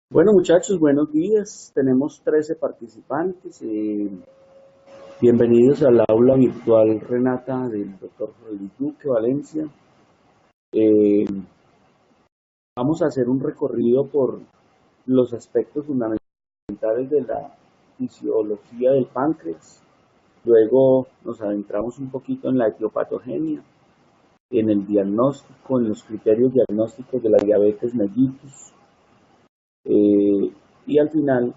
Bueno, muchachos, buenos días. Tenemos 13 participantes. Bienvenidos al aula virtual Renata del doctor Luis Duque, Valencia. Eh, Vamos a hacer un recorrido por los aspectos fundamentales de la fisiología del páncreas. Luego nos adentramos un poquito en la etiopatogenia, en el diagnóstico, en los criterios diagnósticos de la diabetes mellitus. Y al final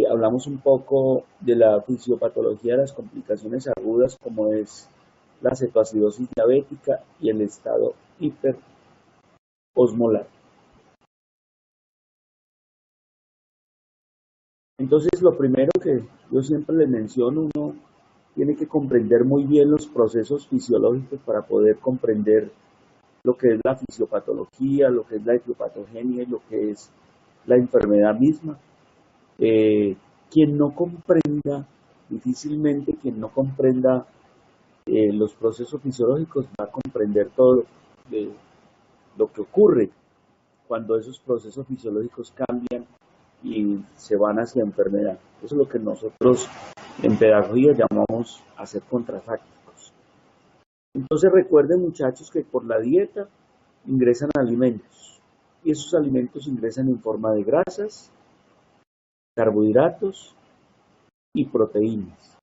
hablamos un poco de la fisiopatología de las complicaciones agudas como es la cetoacidosis diabética y el estado hiperosmolar. Entonces, lo primero que yo siempre les menciono, uno tiene que comprender muy bien los procesos fisiológicos para poder comprender lo que es la fisiopatología, lo que es la etiopatogenia y lo que es la enfermedad misma. Eh, Quien no comprenda, difícilmente quien no comprenda los procesos fisiológicos va a comprender todo de lo que ocurre cuando esos procesos fisiológicos cambian y se van hacia enfermedad. Eso es lo que nosotros en pedagogía llamamos hacer contrafácticos. Entonces recuerden, muchachos, que por la dieta ingresan alimentos y esos alimentos ingresan en forma de grasas, carbohidratos y proteínas.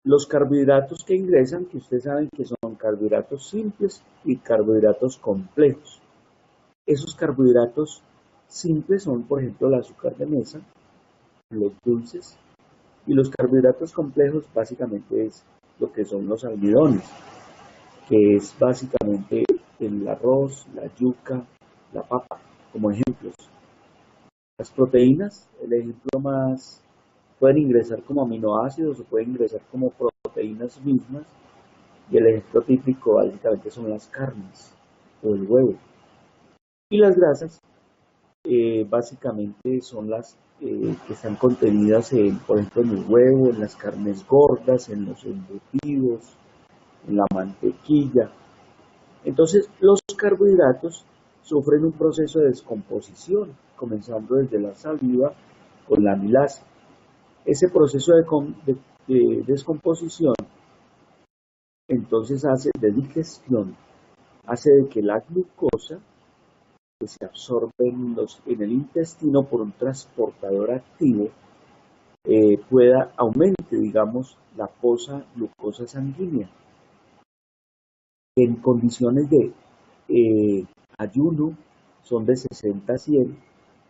Los carbohidratos que ingresan, que ustedes saben que son carbohidratos simples y carbohidratos complejos. Esos carbohidratos simples son, por ejemplo, el azúcar de mesa, los dulces, y los carbohidratos complejos básicamente es lo que son los almidones, que es básicamente el arroz, la yuca, la papa, como ejemplos. Las proteínas, el ejemplo más, pueden ingresar como aminoácidos o pueden ingresar como proteínas mismas, y el ejemplo típico básicamente son las carnes o el huevo. Y las grasas básicamente son las que están contenidas, por ejemplo, en el huevo, en las carnes gordas, en los embutidos, en la mantequilla. Entonces, los carbohidratos sufren un proceso de descomposición, comenzando desde la saliva con la amilasa. Ese proceso de descomposición entonces hace de digestión, hace de que la glucosa que se absorbe en el intestino por un transportador activo pueda aumente, digamos, la fosa glucosa sanguínea. En condiciones de ayuno son de 60 a 100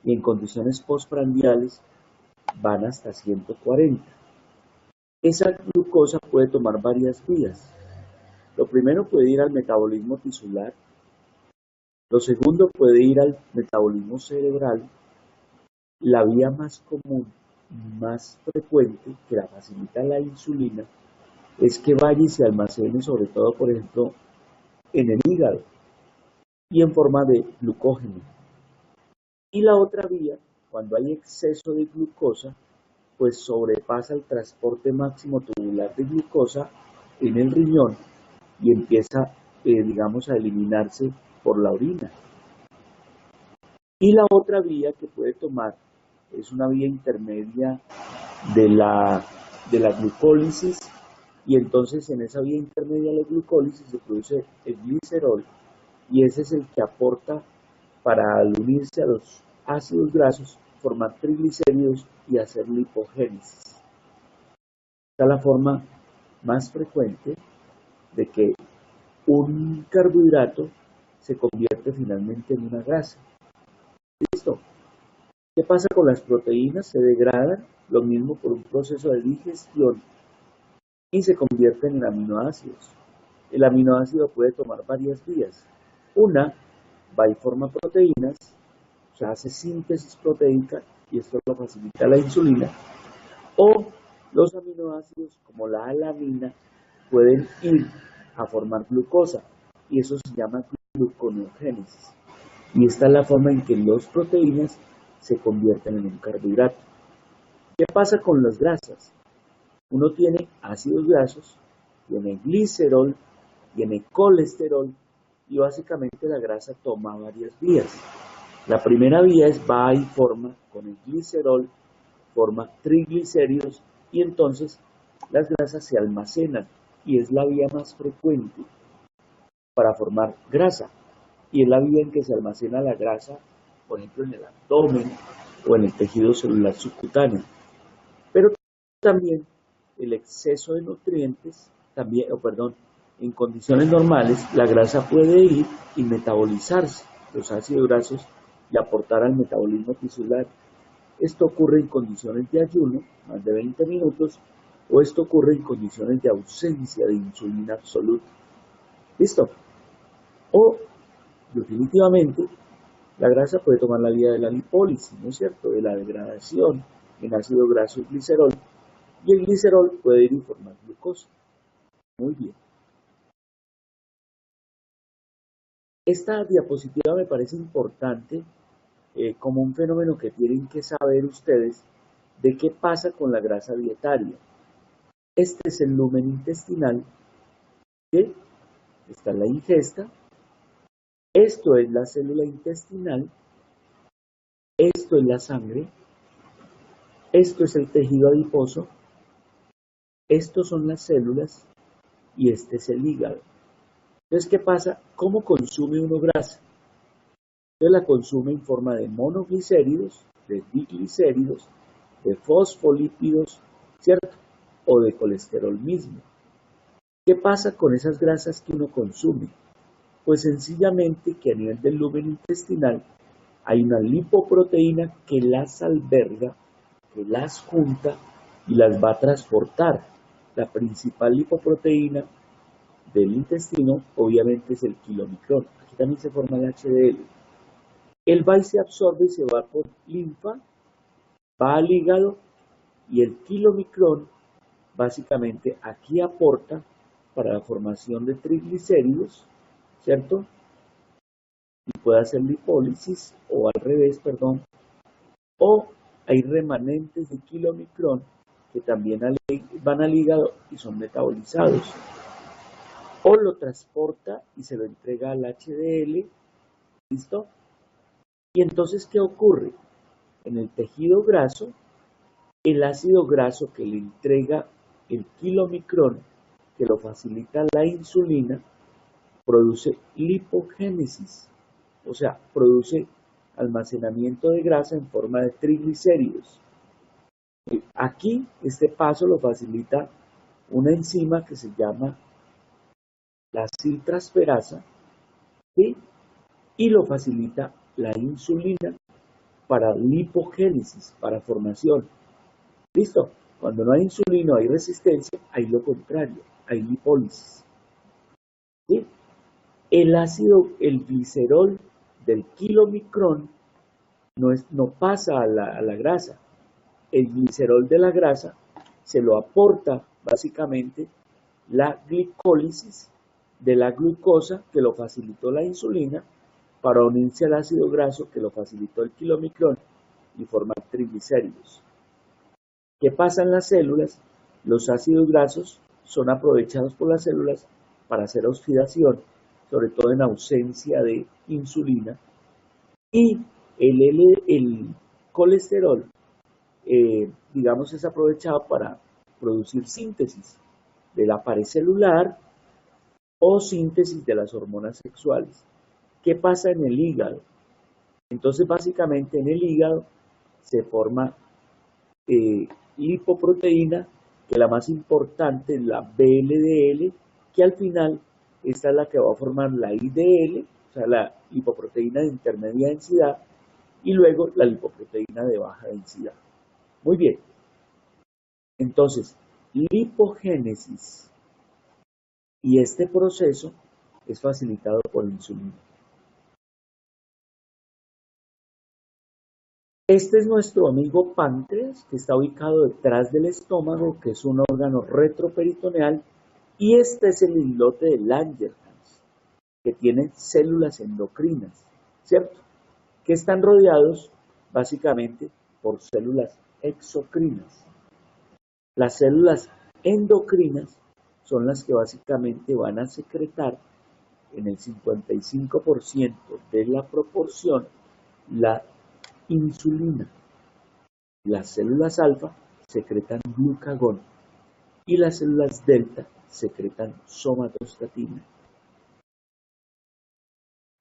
y en condiciones postprandiales van hasta 140. Esa glucosa puede tomar varias vías. Lo primero puede ir al metabolismo tisular, lo segundo puede ir al metabolismo cerebral. La vía más común, más frecuente, que la facilita la insulina, es que vaya y se almacene, sobre todo, por ejemplo, en el hígado y en forma de glucógeno. Y la otra vía, cuando hay exceso de glucosa, pues sobrepasa el transporte máximo tubular de glucosa en el riñón y empieza, digamos, a eliminarse por la orina. Y la otra vía que puede tomar es una vía intermedia de de la glucólisis, y entonces en esa vía intermedia de la glucólisis se produce el glicerol, y ese es el que aporta para al unirse a los ácidos grasos, formar triglicéridos y hacer lipogénesis. Esta es la forma más frecuente de que un carbohidrato se convierte finalmente en una grasa. ¿Listo? ¿Qué pasa con las proteínas? Se degradan, lo mismo por un proceso de digestión, y se convierten en aminoácidos. El aminoácido puede tomar varias vías. Una va y forma proteínas, o sea, hace síntesis proteica y esto lo facilita la insulina. O los aminoácidos, como la alanina, pueden ir a formar glucosa y eso se llama gluconeogénesis. Y esta es la forma en que las proteínas se convierten en un carbohidrato. ¿Qué pasa con las grasas? Uno tiene ácidos grasos, tiene glicerol, tiene colesterol y básicamente la grasa toma varias vías. La primera vía va y forma con el glicerol, forma triglicéridos y entonces las grasas se almacenan y es la vía más frecuente para formar grasa y es la vía en que se almacena la grasa, por ejemplo en el abdomen o en el tejido celular subcutáneo. Pero también el exceso de nutrientes, también, en condiciones normales la grasa puede ir y metabolizarse, los ácidos grasos, y aportar al metabolismo tisular. Esto ocurre en condiciones de ayuno, más de 20 minutos, o esto ocurre en condiciones de ausencia de insulina absoluta. ¿Listo? O, definitivamente, la grasa puede tomar la vía de la lipólisis, ¿no es cierto?, de la degradación en ácido graso y glicerol, y el glicerol puede ir y formar glucosa. Muy bien. Esta diapositiva me parece importante como un fenómeno que tienen que saber ustedes de qué pasa con la grasa dietaria. Este es el lumen intestinal, ¿sí? Está en la ingesta. Esto es la célula intestinal. Esto es la sangre. Esto es el tejido adiposo. Estos son las células y este es el hígado. Entonces, ¿qué pasa? ¿Cómo consume uno grasa? Entonces la consume en forma de monoglicéridos, de diglicéridos, de fosfolípidos, ¿cierto? O de colesterol mismo. ¿Qué pasa con esas grasas que uno consume? Pues sencillamente que a nivel del lumen intestinal hay una lipoproteína que las alberga, que las junta y las va a transportar. La principal lipoproteína del intestino obviamente es el kilomicrón. Aquí también se forma el HDL. Él va y se absorbe y se va por linfa, va al hígado y el kilomicrón básicamente aquí aporta para la formación de triglicéridos, ¿cierto? Y puede hacer lipólisis o al revés, perdón, o hay remanentes de kilomicrón que también van al hígado y son metabolizados. O lo transporta y se lo entrega al HDL, ¿listo? Y entonces, ¿qué ocurre? En el tejido graso, el ácido graso que le entrega el kilomicrón, que lo facilita la insulina, produce lipogénesis, o sea, produce almacenamiento de grasa en forma de triglicéridos. Aquí, este paso lo facilita una enzima que se llama la aciltransferasa, ¿sí? Y lo facilita la insulina para lipogénesis, para formación. ¿Listo? Cuando no hay insulina, hay resistencia, hay lo contrario, hay lipólisis. ¿Sí? El ácido, el glicerol del kilomicrón no pasa a la grasa. El glicerol de la grasa se lo aporta básicamente la glicólisis de la glucosa que lo facilitó la insulina para unirse al ácido graso que lo facilitó el kilomicrón y formar triglicéridos. ¿Qué pasa en las células? Los ácidos grasos son aprovechados por las células para hacer oxidación, sobre todo en ausencia de insulina, y el colesterol, digamos, es aprovechado para producir síntesis de la pared celular o síntesis de las hormonas sexuales. ¿Qué pasa en el hígado? Entonces, básicamente en el hígado se forma lipoproteína, que la más importante es la VLDL, que al final esta es la que va a formar la IDL, o sea, la lipoproteína de intermedia densidad, y luego la lipoproteína de baja densidad. Muy bien. Entonces, lipogénesis. Y este proceso es facilitado por la insulina. Este es nuestro amigo páncreas, que está ubicado detrás del estómago, que es un órgano retroperitoneal, y este es el islote de Langerhans, que tiene células endocrinas, ¿cierto? Que están rodeados básicamente por células exocrinas. Las células endocrinas son las que básicamente van a secretar en el 55% de la proporción la insulina. Las células alfa secretan glucagón y las células delta secretan somatostatina.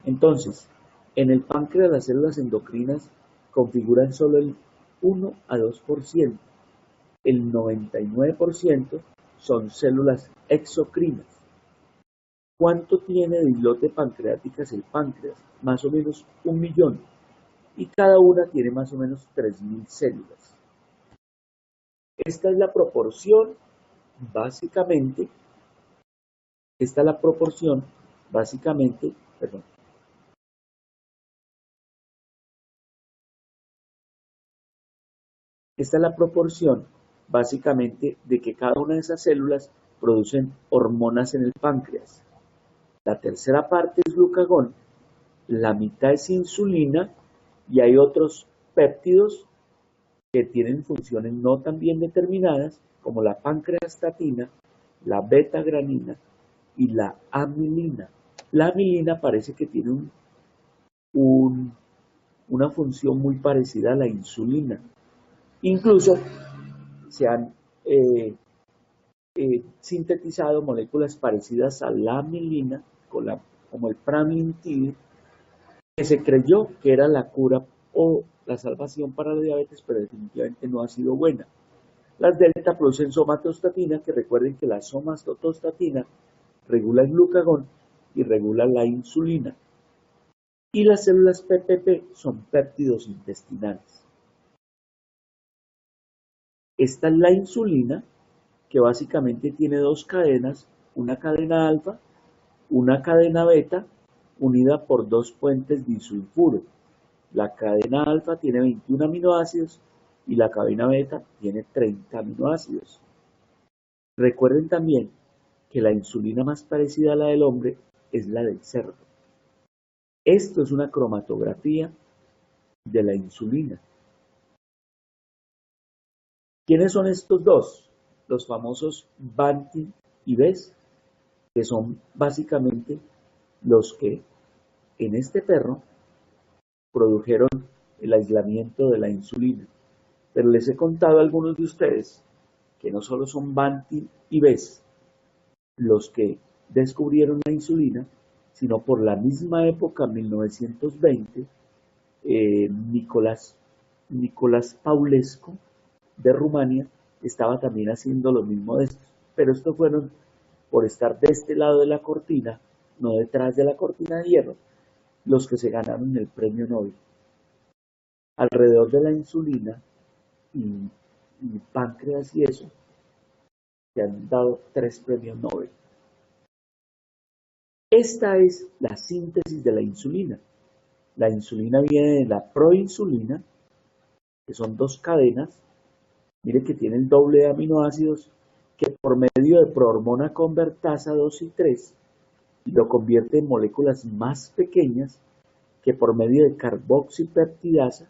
Entonces, en el páncreas las células endocrinas configuran solo el 1 a 2%. El 99% son células exocrinas. ¿Cuánto tiene de islote pancreáticas el páncreas? Más o menos 1 millón. Y cada una tiene más o menos 3.000 células. Esta es la proporción, básicamente, Esta es la proporción, básicamente, de que cada una de esas células producen hormonas en el páncreas. La tercera parte es glucagón, la mitad es insulina y hay otros péptidos que tienen funciones no tan bien determinadas, como la pancreastatina, la beta-granina y la amilina. La amilina parece que tiene una función muy parecida a la insulina. Incluso se han sintetizado moléculas parecidas a la amilina, como el pramintide, que se creyó que era la cura o la salvación para la diabetes, pero definitivamente no ha sido buena. Las delta producen somatostatina, que recuerden que la somatostatina regula el glucagón y regula la insulina. Y las células PPP son péptidos intestinales. Esta es la insulina, que básicamente tiene dos cadenas, una cadena alfa, una cadena beta, unida por dos puentes disulfuro. La cadena alfa tiene 21 aminoácidos y la cadena beta tiene 30 aminoácidos. Recuerden también que la insulina más parecida a la del hombre es la del cerdo. Esto es una cromatografía de la insulina. ¿Quiénes son estos dos? Los famosos Banting y Bess, que son básicamente los que en este perro produjeron el aislamiento de la insulina. Pero les he contado a algunos de ustedes que no solo son Banting y Bess los que descubrieron la insulina, sino por la misma época, 1920, Nicolás Paulescu de Rumania estaba también haciendo lo mismo de estos, pero estos fueron por estar de este lado de la cortina, no detrás de la cortina de hierro, los que se ganaron el premio Nobel. Alrededor de la insulina y páncreas y eso, se han dado 3 premios Nobel. Esta es la síntesis de la insulina. La insulina viene de la proinsulina, que son 2 cadenas. Mire que tiene el doble de aminoácidos, que por medio de prohormona convertasa 2 y 3 lo convierte en moléculas más pequeñas, que por medio de carboxipeptidasa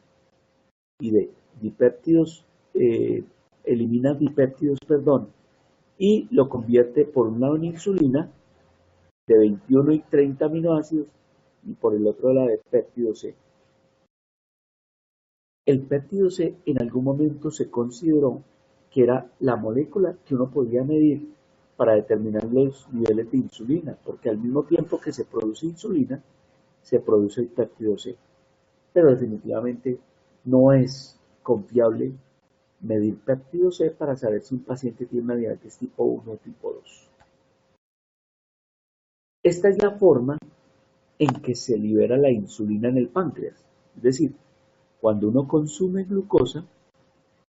y de dipéptidos, elimina dipéptidos, y lo convierte por un lado en insulina de 21 y 30 aminoácidos y por el otro la de péptido C. El péptido C en algún momento se consideró que era la molécula que uno podía medir para determinar los niveles de insulina, porque al mismo tiempo que se produce insulina, se produce el péptido C. Pero definitivamente no es confiable medir péptido C para saber si un paciente tiene una diabetes tipo 1 o tipo 2. Esta es la forma en que se libera la insulina en el páncreas. Es decir, cuando uno consume glucosa,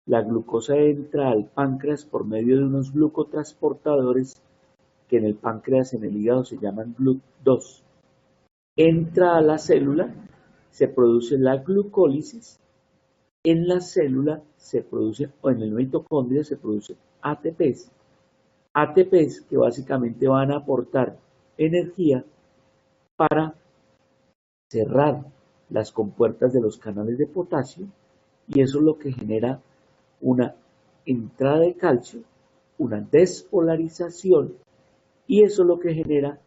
la glucosa entra al páncreas por medio de unos glucotransportadores que en el páncreas, en el hígado, se llaman GLUT2. Entra a la célula, se produce la glucólisis, en la célula se produce, o en el mitocondria se produce ATPs. ATPs que básicamente van a aportar energía para cerrar las compuertas de los canales de potasio, y eso es lo que genera una entrada de calcio, una despolarización, y eso es lo que genera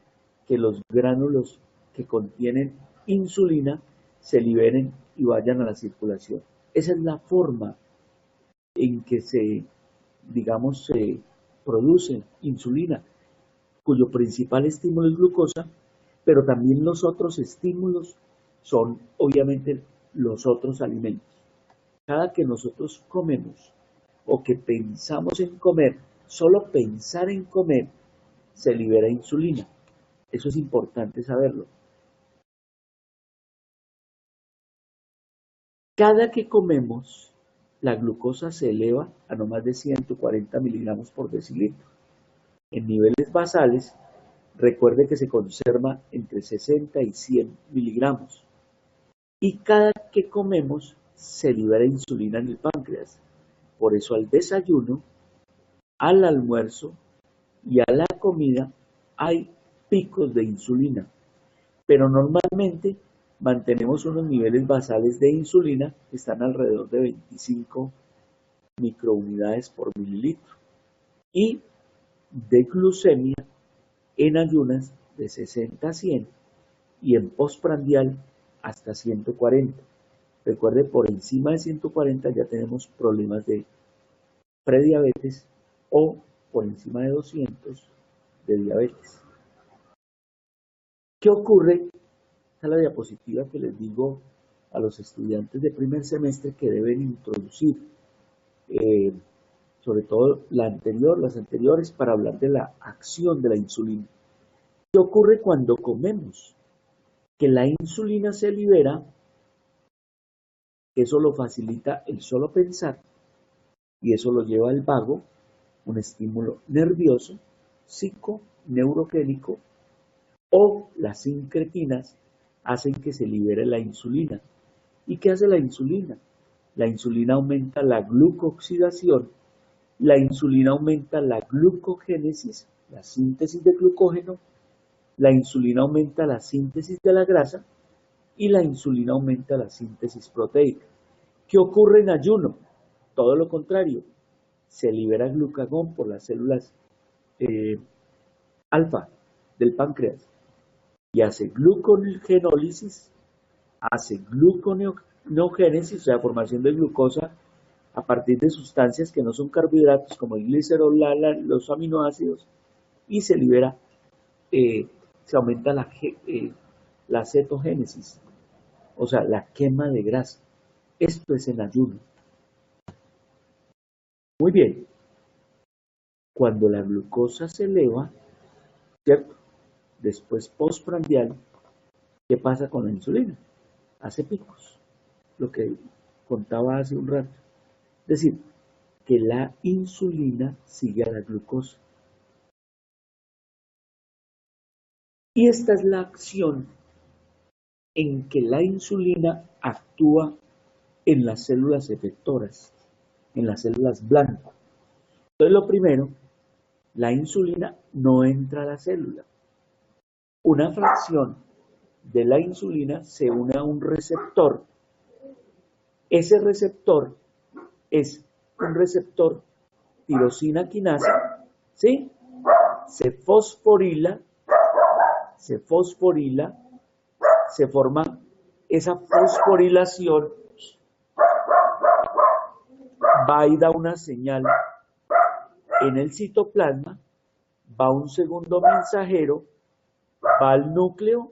que los gránulos que contienen insulina se liberen y vayan a la circulación. Esa es la forma en que digamos, se produce insulina, cuyo principal estímulo es glucosa, pero también los otros estímulos son obviamente los otros alimentos. Cada que nosotros comemos o que pensamos en comer, solo pensar en comer, se libera insulina. Eso es importante saberlo. Cada que comemos, la glucosa se eleva a no más de 140 miligramos por decilitro. En niveles basales, recuerde que se conserva entre 60 y 100 miligramos. Y cada que comemos, se libera insulina en el páncreas. Por eso al desayuno, al almuerzo y a la comida hay picos de insulina. Pero normalmente mantenemos unos niveles basales de insulina que están alrededor de 25 microunidades por mililitro y de glucemia en ayunas de 60 a 100 y en postprandial hasta 140. Recuerde, por encima de 140 ya tenemos problemas de prediabetes o por encima de 200 de diabetes. ¿Qué ocurre? Esta es la diapositiva que les digo a los estudiantes de primer semestre que deben introducir, sobre todo las anteriores, para hablar de la acción de la insulina. ¿Qué ocurre cuando comemos? Que la insulina se libera, eso lo facilita el solo pensar, y eso lo lleva al vago, un estímulo nervioso, psiconeurogénico, o las incretinas hacen que se libere la insulina. ¿Y qué hace la insulina? La insulina aumenta la glucooxidación, la insulina aumenta la glucogénesis, la síntesis de glucógeno, la insulina aumenta la síntesis de la grasa y la insulina aumenta la síntesis proteica. ¿Qué ocurre en ayuno? Todo lo contrario, se libera glucagón por las células alfa del páncreas y hace glucogenólisis, hace gluconeogénesis, o sea, formación de glucosa a partir de sustancias que no son carbohidratos como el glicerol, los aminoácidos, y se libera, se aumenta la cetogénesis, o sea, la quema de grasa. Esto es en ayuno. Muy bien, cuando la glucosa se eleva, ¿cierto? Después postprandial, ¿qué pasa con la insulina? Hace picos, lo que contaba hace un rato. Es decir, que la insulina sigue a la glucosa. Y esta es la acción en que la insulina actúa en las células efectoras, en las células blanco. Entonces, lo primero, la insulina no entra a la célula. Una fracción de la insulina se une a un receptor. Ese receptor es un receptor tirosina quinasa, ¿sí? Se fosforila, se forma esa fosforilación, va y da una señal en el citoplasma, va un segundo mensajero, va al núcleo,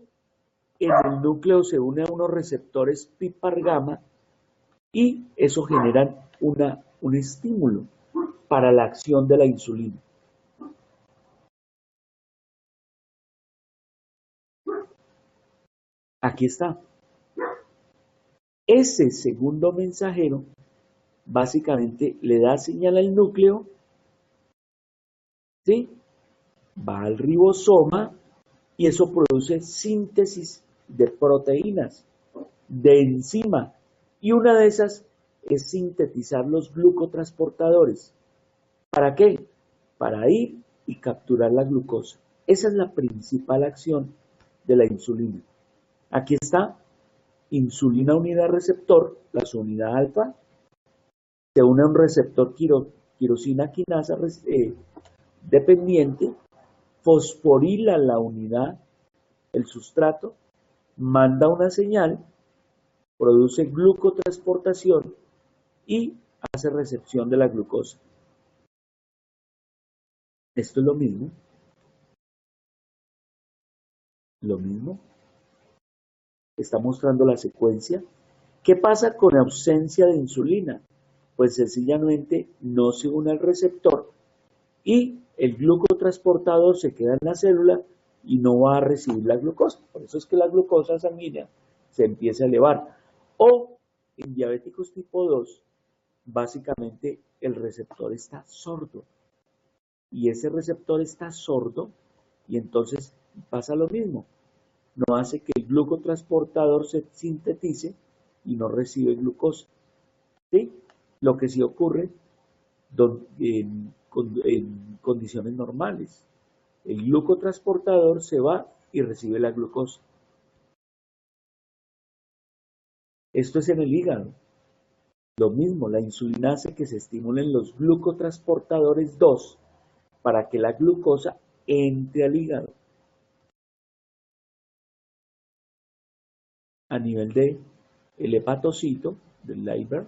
en el núcleo se une a unos receptores pipargama y eso genera un estímulo para la acción de la insulina. Aquí está. Ese segundo mensajero básicamente le da señal al núcleo, ¿sí? Va al ribosoma y eso produce síntesis de proteínas, de enzima, y una de esas es sintetizar los glucotransportadores. ¿Para qué? Para ir y capturar la glucosa. Esa es la principal acción de la insulina. Aquí está, insulina unida receptor, la unidad alfa, se une a un receptor tirosina quinasa dependiente, fosforila la unidad, el sustrato, manda una señal produce glucotransportación y hace recepción de la glucosa. Esto es lo mismo. Está mostrando la secuencia. ¿Qué pasa con ausencia de insulina? Pues sencillamente no se une al receptor y el glucotransportador se queda en la célula y no va a recibir la glucosa. Por eso es que la glucosa sanguínea se empieza a elevar. O en diabéticos tipo 2, básicamente el receptor está sordo. Y ese receptor está sordo y entonces pasa lo mismo. No hace que el glucotransportador se sintetice y no recibe glucosa. ¿Sí? Lo que sí ocurre en condiciones normales. El glucotransportador se va y recibe la glucosa. Esto es en el hígado. Lo mismo, la insulina hace que se estimulen los glucotransportadores 2 para que la glucosa entre al hígado. A nivel de el hepatocito, del liver.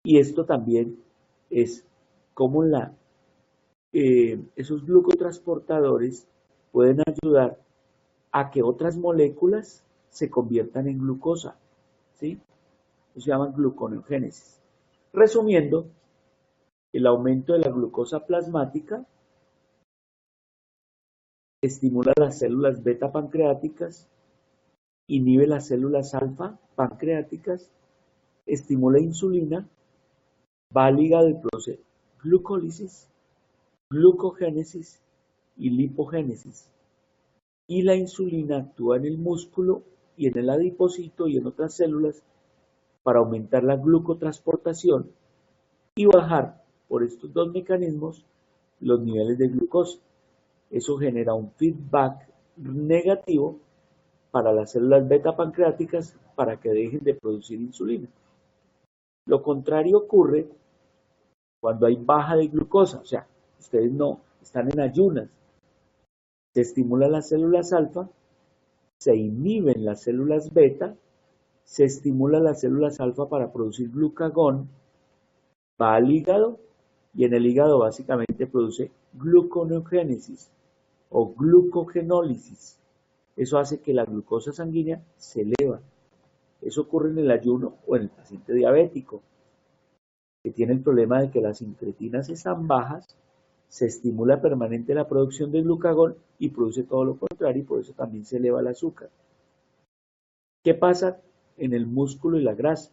Y esto también es como esos glucotransportadores pueden ayudar a que otras moléculas se conviertan en glucosa, ¿sí? Eso se llama gluconeogénesis. Resumiendo, el aumento de la glucosa plasmática estimula las células beta pancreáticas, inhibe las células alfa pancreáticas, estimula insulina, va al hígado y produce glucólisis, glucogénesis y lipogénesis. Y la insulina actúa en el músculo y en el adipocito y en otras células para aumentar la glucotransportación y bajar por estos dos mecanismos los niveles de glucosa. Eso genera un feedback negativo para las células beta pancreáticas para que dejen de producir insulina. Lo contrario ocurre cuando hay baja de glucosa, o sea, ustedes no están en ayunas, se estimulan las células alfa, se inhiben las células beta, se estimulan las células alfa para producir glucagón, va al hígado y en el hígado básicamente produce gluconeogénesis o glucogenólisis. Eso hace que la glucosa sanguínea se eleva. Eso ocurre en el ayuno o en el paciente diabético, que tiene el problema de que las incretinas están bajas, se estimula permanente la producción de glucagón y produce todo lo contrario y por eso también se eleva el azúcar. ¿Qué pasa en el músculo y la grasa?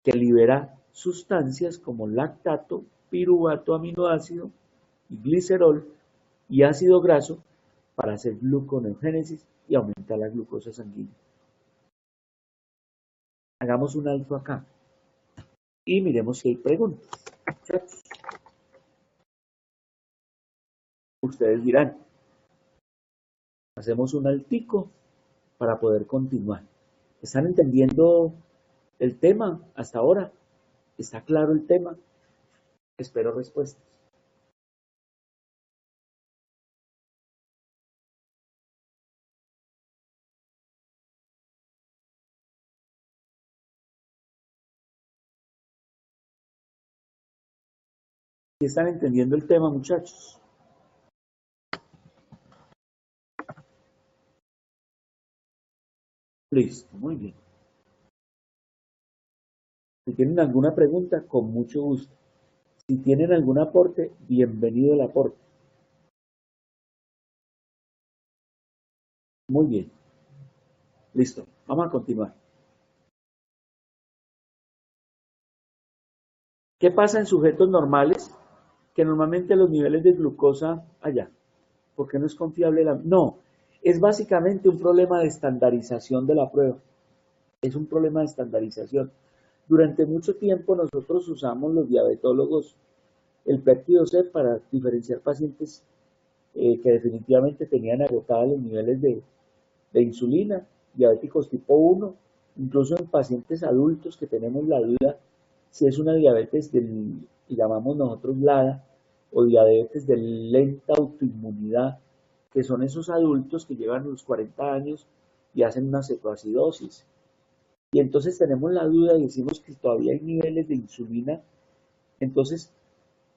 Que libera sustancias como lactato, piruvato, aminoácido y glicerol y ácido graso para hacer gluconeogénesis y aumentar la glucosa sanguínea. Hagamos un alto acá y miremos si hay preguntas. Ustedes dirán, hacemos un altico para poder continuar. ¿Están entendiendo el tema hasta ahora? ¿Está claro el tema? Espero respuestas. ¿Sí están entendiendo el tema, muchachos? Listo, muy bien. Si tienen alguna pregunta, con mucho gusto. Si tienen algún aporte, bienvenido el aporte. Muy bien. Listo, vamos a continuar. ¿Qué pasa en sujetos normales? Que normalmente los niveles de glucosa allá. ¿Por qué no es confiable la...? No, es básicamente un problema de estandarización de la prueba. Es un problema de estandarización. Durante mucho tiempo nosotros usamos los diabetólogos el péptido C para diferenciar pacientes que definitivamente tenían agotados los niveles de insulina, diabéticos tipo 1, incluso en pacientes adultos que tenemos la duda si es una diabetes del, que llamamos nosotros LADA, o diabetes de lenta autoinmunidad, que son esos adultos que llevan los 40 años y hacen una cetoacidosis. Y entonces tenemos la duda y decimos que todavía hay niveles de insulina. Entonces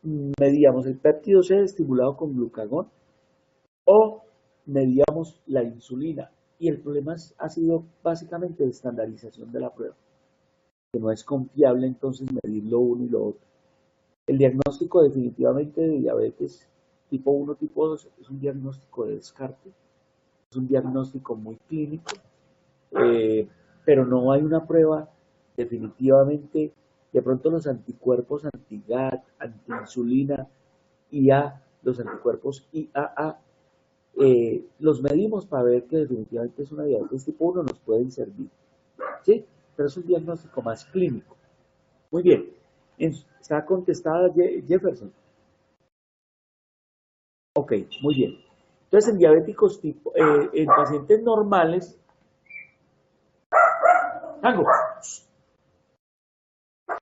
medíamos el péptido C estimulado con glucagón o medíamos la insulina. Y el problema ha sido básicamente de estandarización de la prueba, que no es confiable entonces medir lo uno y lo otro. El diagnóstico definitivamente de diabetes tipo 1, tipo 2 es un diagnóstico de descarte, es un diagnóstico muy clínico, pero no hay una prueba definitivamente. De pronto los anticuerpos anti-GAT, anti-insulina, IA, los anticuerpos IAA, los medimos para ver que definitivamente es una diabetes tipo 1, nos pueden servir, ¿sí? Pero es un diagnóstico más clínico. Muy bien, está contestada Jefferson. Ok, muy bien. Entonces en diabéticos tipo, en pacientes normales,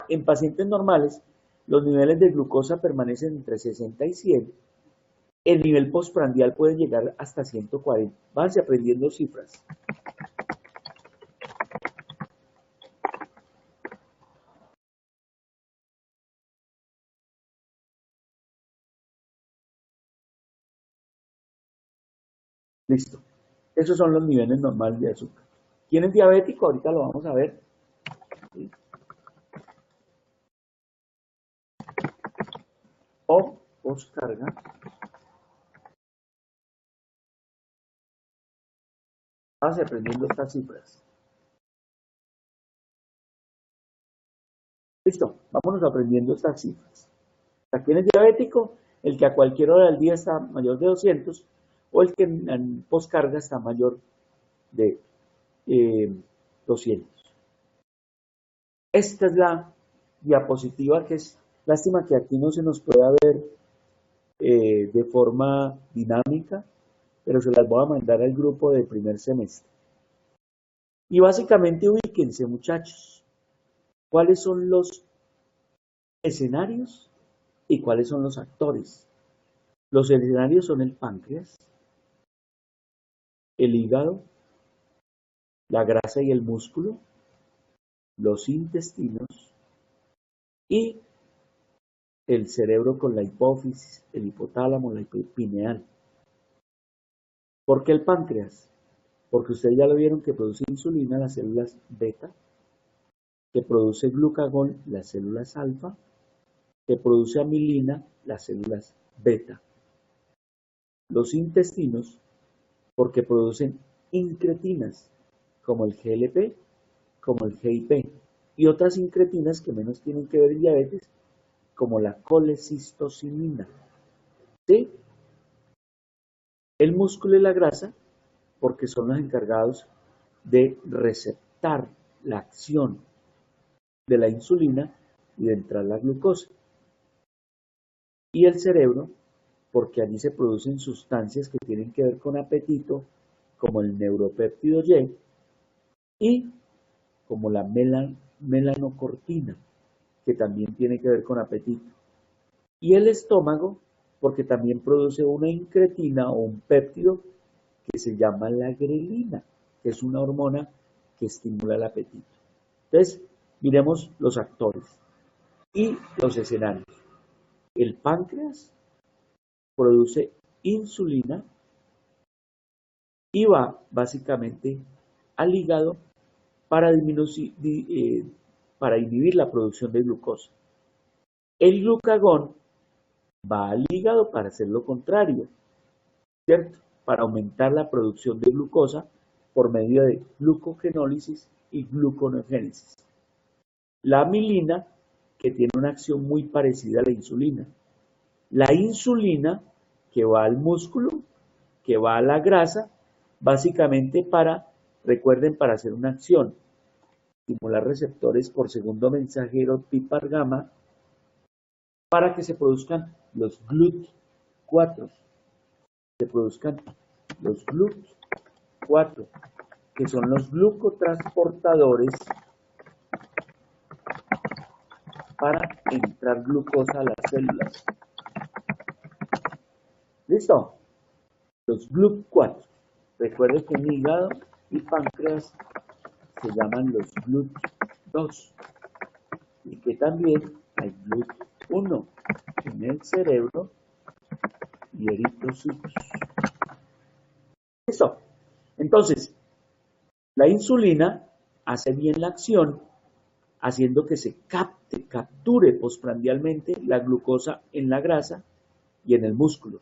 en pacientes normales, los niveles de glucosa permanecen entre 60 y 100. El nivel postprandial puede llegar hasta 140. Váyanse aprendiendo cifras. Listo. Esos son los niveles normales de azúcar. ¿Quién es diabético? Ahorita lo vamos a ver. ¿Sí? O postcarga. Váyanse aprendiendo estas cifras. Listo. Vámonos aprendiendo estas cifras. ¿Quién es diabético? El que a cualquier hora del día está mayor de 200 o el que en postcarga está mayor de 200. Esta es la diapositiva que es, lástima que aquí no se nos pueda ver de forma dinámica, pero se las voy a mandar al grupo de primer semestre. Y básicamente ubíquense, muchachos, cuáles son los escenarios y cuáles son los actores. Los escenarios son el páncreas, el hígado, la grasa y el músculo, los intestinos y el cerebro con la hipófisis, el hipotálamo, la pineal. ¿Por qué el páncreas? Porque ustedes ya lo vieron que produce insulina las células beta, que produce glucagón las células alfa, que produce amilina las células beta. Los intestinos, porque producen incretinas, como el GLP, como el GIP, y otras incretinas que menos tienen que ver en diabetes, como la colecistocinina. ¿Sí? El músculo y la grasa, porque son los encargados de receptar la acción de la insulina y de entrar la glucosa. Y el cerebro, porque allí se producen sustancias que tienen que ver con apetito, como el neuropéptido Y, como la melanocortina, que también tiene que ver con apetito. Y el estómago, porque también produce una incretina o un péptido que se llama la grelina, que es una hormona que estimula el apetito. Entonces, miremos los actores y los escenarios. El páncreas produce insulina y va básicamente al hígado para inhibir la producción de glucosa. El glucagón va al hígado para hacer lo contrario, ¿cierto? Para aumentar la producción de glucosa por medio de glucogenólisis y gluconeogénesis. La amilina, que tiene una acción muy parecida a la insulina. La insulina, que va al músculo, que va a la grasa, básicamente recuerden, para hacer una acción, estimular receptores por segundo mensajero PIPAR gamma, para que se produzcan los GLUT4. Se produzcan los GLUT4, que son los glucotransportadores para entrar glucosa a las células. ¿Listo? Los GLUT4. Recuerden que en el hígado y páncreas se llaman los GLUT2 y que también hay GLUT1 en el cerebro y eritrocitos. Listo. Entonces, la insulina hace bien la acción haciendo que se capture postprandialmente la glucosa en la grasa y en el músculo.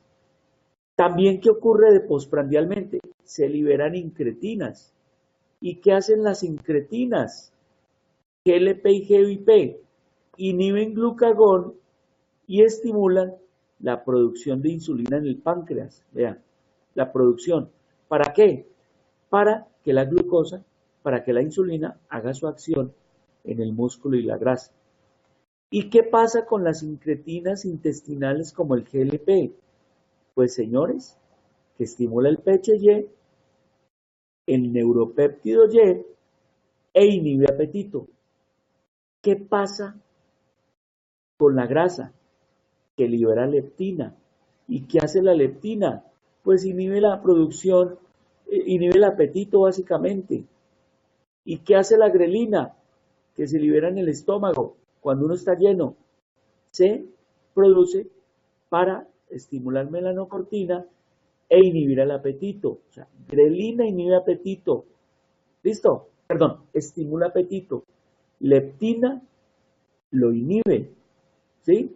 También, ¿qué ocurre de postprandialmente? Se liberan incretinas. ¿Y qué hacen las incretinas? GLP y GIP inhiben glucagón y estimulan la producción de insulina en el páncreas. Vean, la producción. ¿Para qué? Para que la glucosa, para que la insulina haga su acción en el músculo y la grasa. ¿Y qué pasa con las incretinas intestinales como el GLP? Pues señores, que estimula el PHY, el neuropéptido Y e inhibe apetito. ¿Qué pasa con la grasa? Que libera leptina. ¿Y qué hace la leptina? Pues inhibe la producción, inhibe el apetito básicamente. ¿Y qué hace la grelina? Que se libera en el estómago cuando uno está lleno. Se produce para estimular melanocortina e inhibir el apetito. O sea, grelina inhibe apetito. ¿Listo? Perdón, estimula apetito. Leptina lo inhibe. ¿Sí?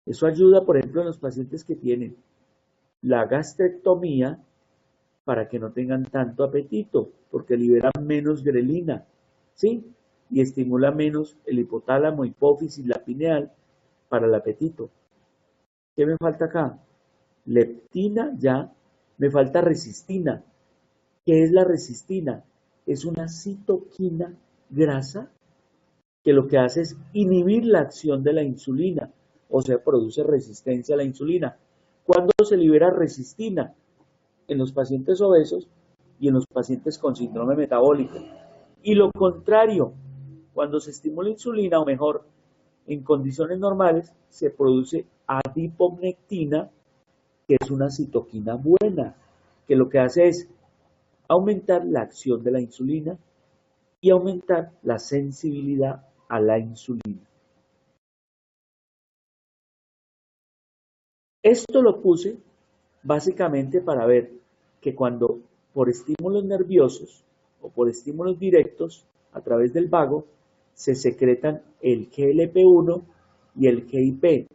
Eso ayuda, por ejemplo, en los pacientes que tienen la gastrectomía para que no tengan tanto apetito, porque liberan menos grelina, ¿sí? Y estimula menos el hipotálamo, hipófisis, la pineal para el apetito. ¿Qué me falta acá? Leptina ya, me falta resistina. ¿Qué es la resistina? Es una citoquina grasa que lo que hace es inhibir la acción de la insulina, o sea, produce resistencia a la insulina. ¿Cuándo se libera resistina? En los pacientes obesos y en los pacientes con síndrome metabólico. Y lo contrario, cuando se estimula insulina, o mejor, en condiciones normales, se produce adiponectina, que es una citoquina buena, que lo que hace es aumentar la acción de la insulina y aumentar la sensibilidad a la insulina. Esto lo puse básicamente para ver que cuando por estímulos nerviosos o por estímulos directos a través del vago se secretan el GLP-1 y el GIP.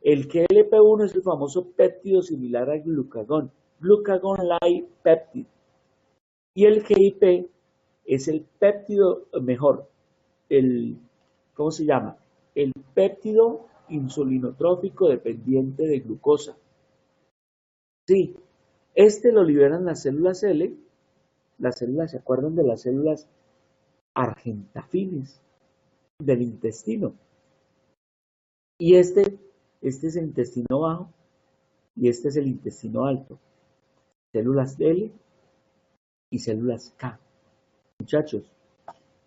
El GLP-1 es el famoso péptido similar al glucagón, glucagon-like peptide. Y el GIP es el péptido, mejor, ¿cómo se llama? El péptido insulinotrófico dependiente de glucosa. Sí, este lo liberan las células L, las células, ¿se acuerdan de las células argentafines del intestino? Y este es el intestino bajo y este es el intestino alto. Células L y células K. Muchachos,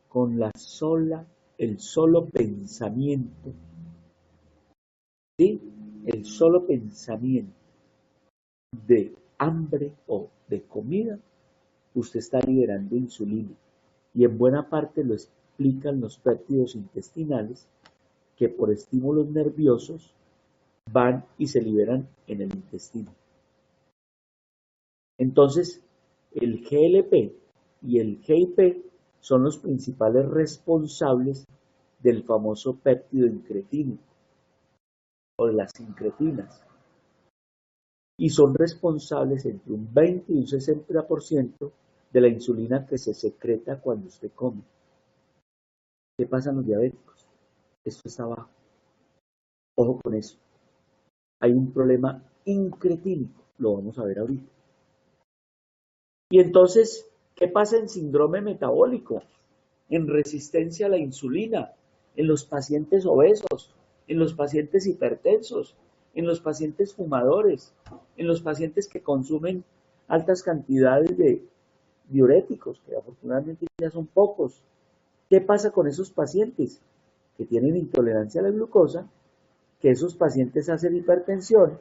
con el solo pensamiento, ¿sí? El solo pensamiento de hambre o de comida, usted está liberando insulina. Y en buena parte lo explican los péptidos intestinales que por estímulos nerviosos van y se liberan en el intestino. Entonces, el GLP y el GIP son los principales responsables del famoso péptido incretínico o de las incretinas. Y son responsables entre un 20 y un 60% de la insulina que se secreta cuando usted come. ¿Qué pasa en los diabéticos? Esto está abajo. Ojo con eso. Hay un problema incretínico, lo vamos a ver ahorita. Y entonces, ¿qué pasa en síndrome metabólico? En resistencia a la insulina, en los pacientes obesos, en los pacientes hipertensos, en los pacientes fumadores, en los pacientes que consumen altas cantidades de diuréticos, que afortunadamente ya son pocos. ¿Qué pasa con esos pacientes que tienen intolerancia a la glucosa? Que esos pacientes hacen hipertensión,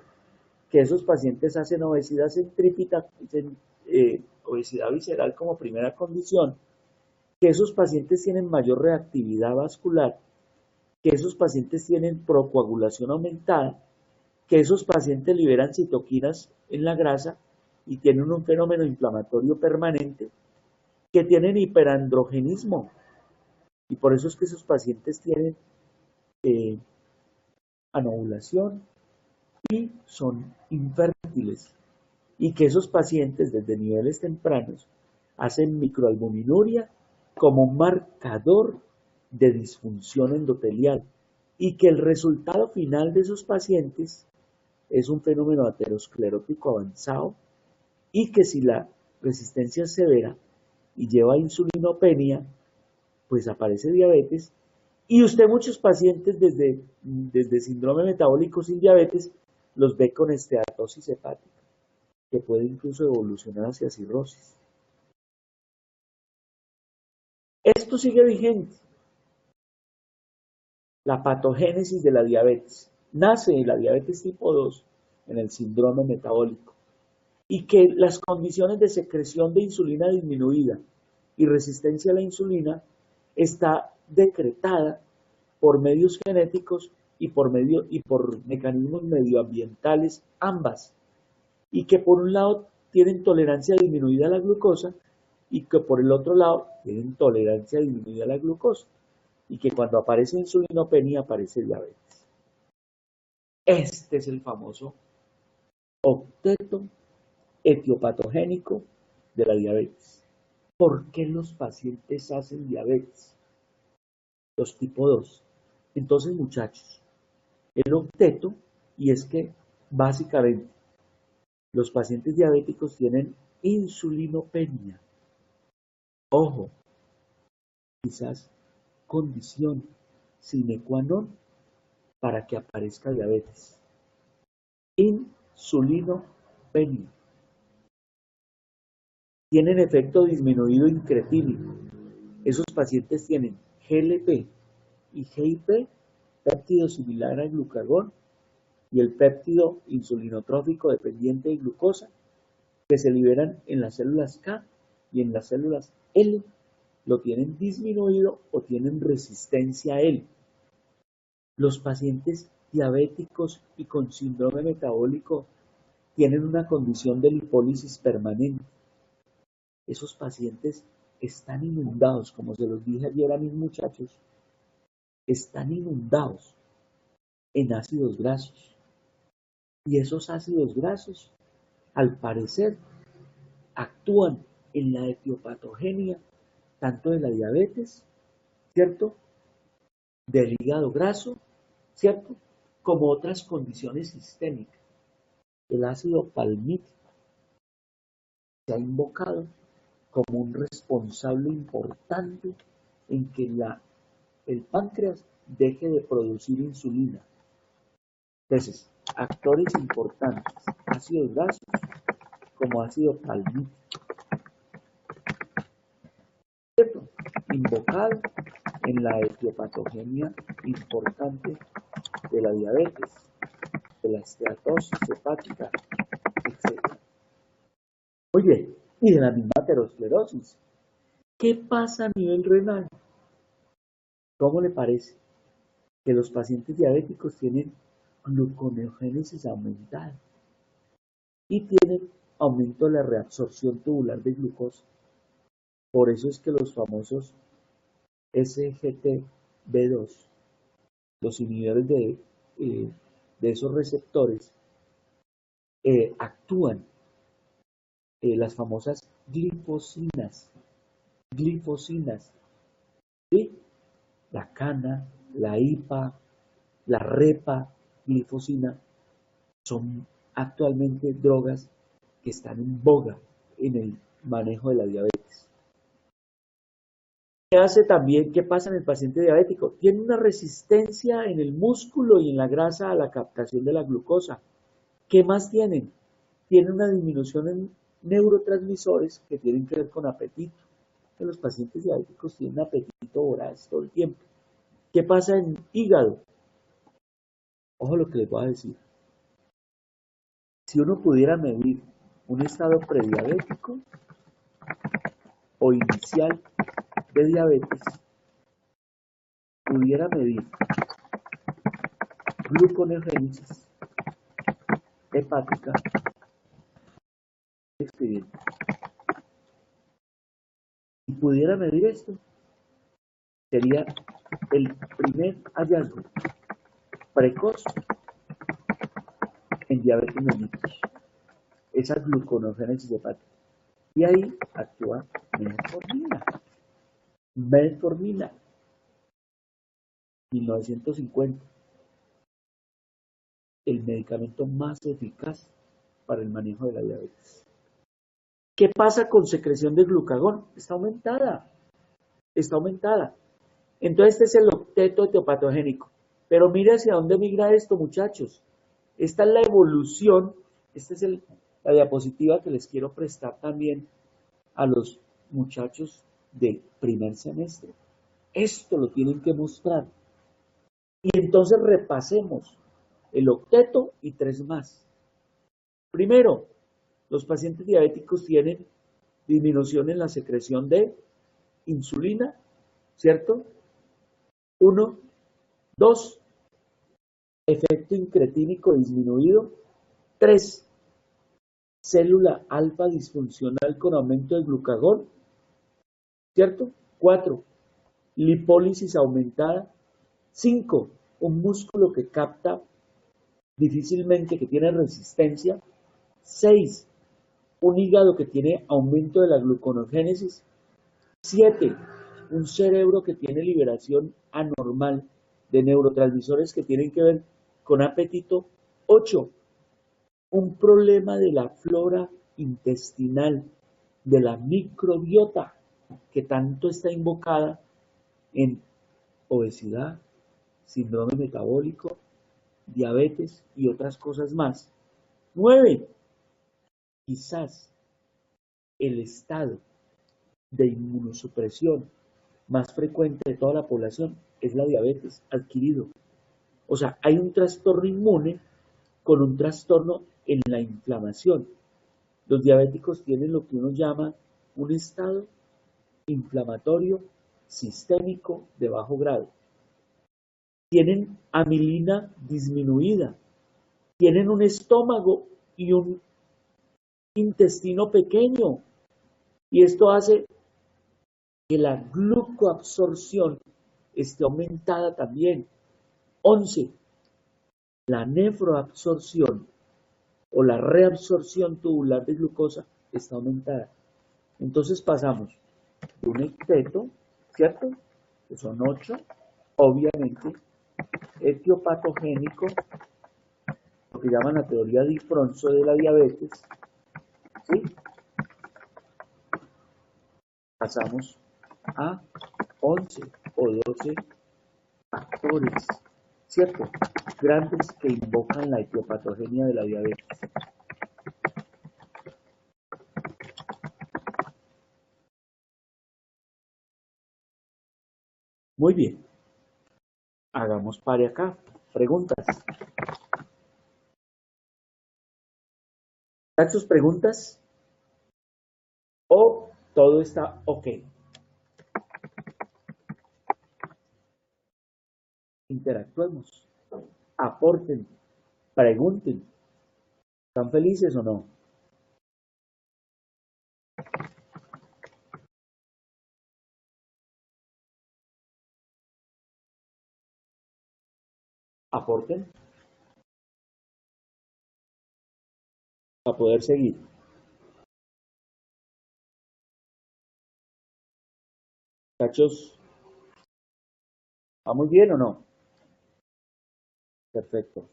que esos pacientes hacen obesidad centrípeta, obesidad visceral como primera condición, que esos pacientes tienen mayor reactividad vascular, que esos pacientes tienen procoagulación aumentada, que esos pacientes liberan citoquinas en la grasa y tienen un fenómeno inflamatorio permanente, que tienen hiperandrogenismo, y por eso es que esos pacientes tienen anovulación y son infértiles, y que esos pacientes desde niveles tempranos hacen microalbuminuria como un marcador de disfunción endotelial, y que el resultado final de esos pacientes es un fenómeno aterosclerótico avanzado, y que si la resistencia es severa y lleva a insulinopenia, pues aparece diabetes. Y usted muchos pacientes desde síndrome metabólico sin diabetes los ve con esteatosis hepática, que puede incluso evolucionar hacia cirrosis. Esto sigue vigente. La patogénesis de la diabetes. Nace la diabetes tipo 2 en el síndrome metabólico, y que las condiciones de secreción de insulina disminuida y resistencia a la insulina está decretada por medios genéticos y por mecanismos medioambientales ambas, y que por un lado tienen tolerancia disminuida a la glucosa y que por el otro lado tienen tolerancia disminuida a la glucosa, y que cuando aparece insulinopenia aparece diabetes. Este es el famoso octeto etiopatogénico de la diabetes. ¿Por qué los pacientes hacen diabetes? Los tipo 2. Entonces, muchachos, el octeto, y es que básicamente los pacientes diabéticos tienen insulinopenia. Ojo, quizás condición sine qua non para que aparezca diabetes. Insulinopenia. Tienen efecto disminuido incretínico. Esos pacientes tienen GLP y GIP, péptido similar al glucagón, y el péptido insulinotrófico dependiente de glucosa, que se liberan en las células K y en las células L, lo tienen disminuido o tienen resistencia a él. Los pacientes diabéticos y con síndrome metabólico tienen una condición de lipólisis permanente. Esos pacientes están inundados, como se los dije ayer a mis muchachos, están inundados en ácidos grasos. Y esos ácidos grasos, al parecer, actúan en la etiopatogenia tanto de la diabetes, ¿cierto?, del hígado graso, ¿cierto?, como otras condiciones sistémicas. El ácido palmítico se ha invocado como un responsable importante en que el páncreas deje de producir insulina. Entonces, actores importantes, ácidos grasos como ácido palmítico, ¿cierto?, invocado en la etiopatogenia importante de la diabetes, de la esteatosis hepática, etc. Muy bien, y de la misma aterosclerosis. ¿Qué pasa a nivel renal? ¿Cómo le parece que los pacientes diabéticos tienen gluconeogénesis aumentada y tienen aumento de la reabsorción tubular de glucosa? Por eso es que los famosos SGT-B2, los inhibidores de esos receptores, actúan las famosas glifosinas, ¿sí? La cana, la IPA, la repa, glifosina, son actualmente drogas que están en boga en el manejo de la diabetes. ¿Qué hace también? ¿Qué pasa en el paciente diabético? Tiene una resistencia en el músculo y en la grasa a la captación de la glucosa. ¿Qué más tienen? Tienen una disminución en neurotransmisores que tienen que ver con apetito. Los pacientes diabéticos tienen apetito voraz todo el tiempo. ¿Qué pasa en hígado? Ojo lo que les voy a decir. Si uno pudiera medir un estado prediabético, o inicial de diabetes pudiera medir gluconeogénesis hepática expediente. Si pudiera medir esto, sería el primer hallazgo precoz en diabetes mellitus, esa gluconeogénesis hepática. Y ahí actúa metformina. Metformina, 1950, el medicamento más eficaz para el manejo de la diabetes. ¿Qué pasa con secreción de glucagón? Está aumentada. Está aumentada. Entonces este es el octeto etiopatogénico. Pero mire hacia dónde migra esto, muchachos. Esta es la evolución. Esta es la diapositiva que les quiero prestar también a los muchachos de primer semestre. Esto lo tienen que mostrar. Y entonces repasemos el octeto y 3 más. Primero, los pacientes diabéticos tienen disminución en la secreción de insulina, ¿cierto? 1, 2, efecto incretínico disminuido. 3, célula alfa disfuncional con aumento de glucagón, ¿cierto? 4, lipólisis aumentada. 5, un músculo que capta difícilmente, que tiene resistencia. 6, un hígado que tiene aumento de la gluconeogénesis. 7, un cerebro que tiene liberación anormal de neurotransmisores que tienen que ver con apetito. 8, un problema de la flora intestinal, de la microbiota, que tanto está invocada en obesidad, síndrome metabólico, diabetes y otras cosas más. 9, quizás el estado de inmunosupresión más frecuente de toda la población es la diabetes adquirido. O sea, hay un trastorno inmune con un trastorno en la inflamación. Los diabéticos tienen lo que uno llama un estado inflamatorio sistémico de bajo grado. Tienen amilina disminuida. Tienen un estómago y un intestino pequeño. Y esto hace que la glucoabsorción esté aumentada también. 11, la nefroabsorción o la reabsorción tubular de glucosa está aumentada. Entonces pasamos de un ecteto, ¿cierto? Que son 8, obviamente, etiopatogénico, lo que llaman la teoría de Ifronzo de la diabetes, ¿sí? Pasamos a 11 o 12 factores, ¿cierto? Grandes que invocan la etiopatogenia de la diabetes. Muy bien. Hagamos pare acá. Preguntas. ¿Están sus preguntas? ¿O todo está ok? Interactuemos. Aporten. Pregunten. ¿Están felices o no? Aporten para poder seguir. Muchachos, ¿vamos bien o no? Perfecto.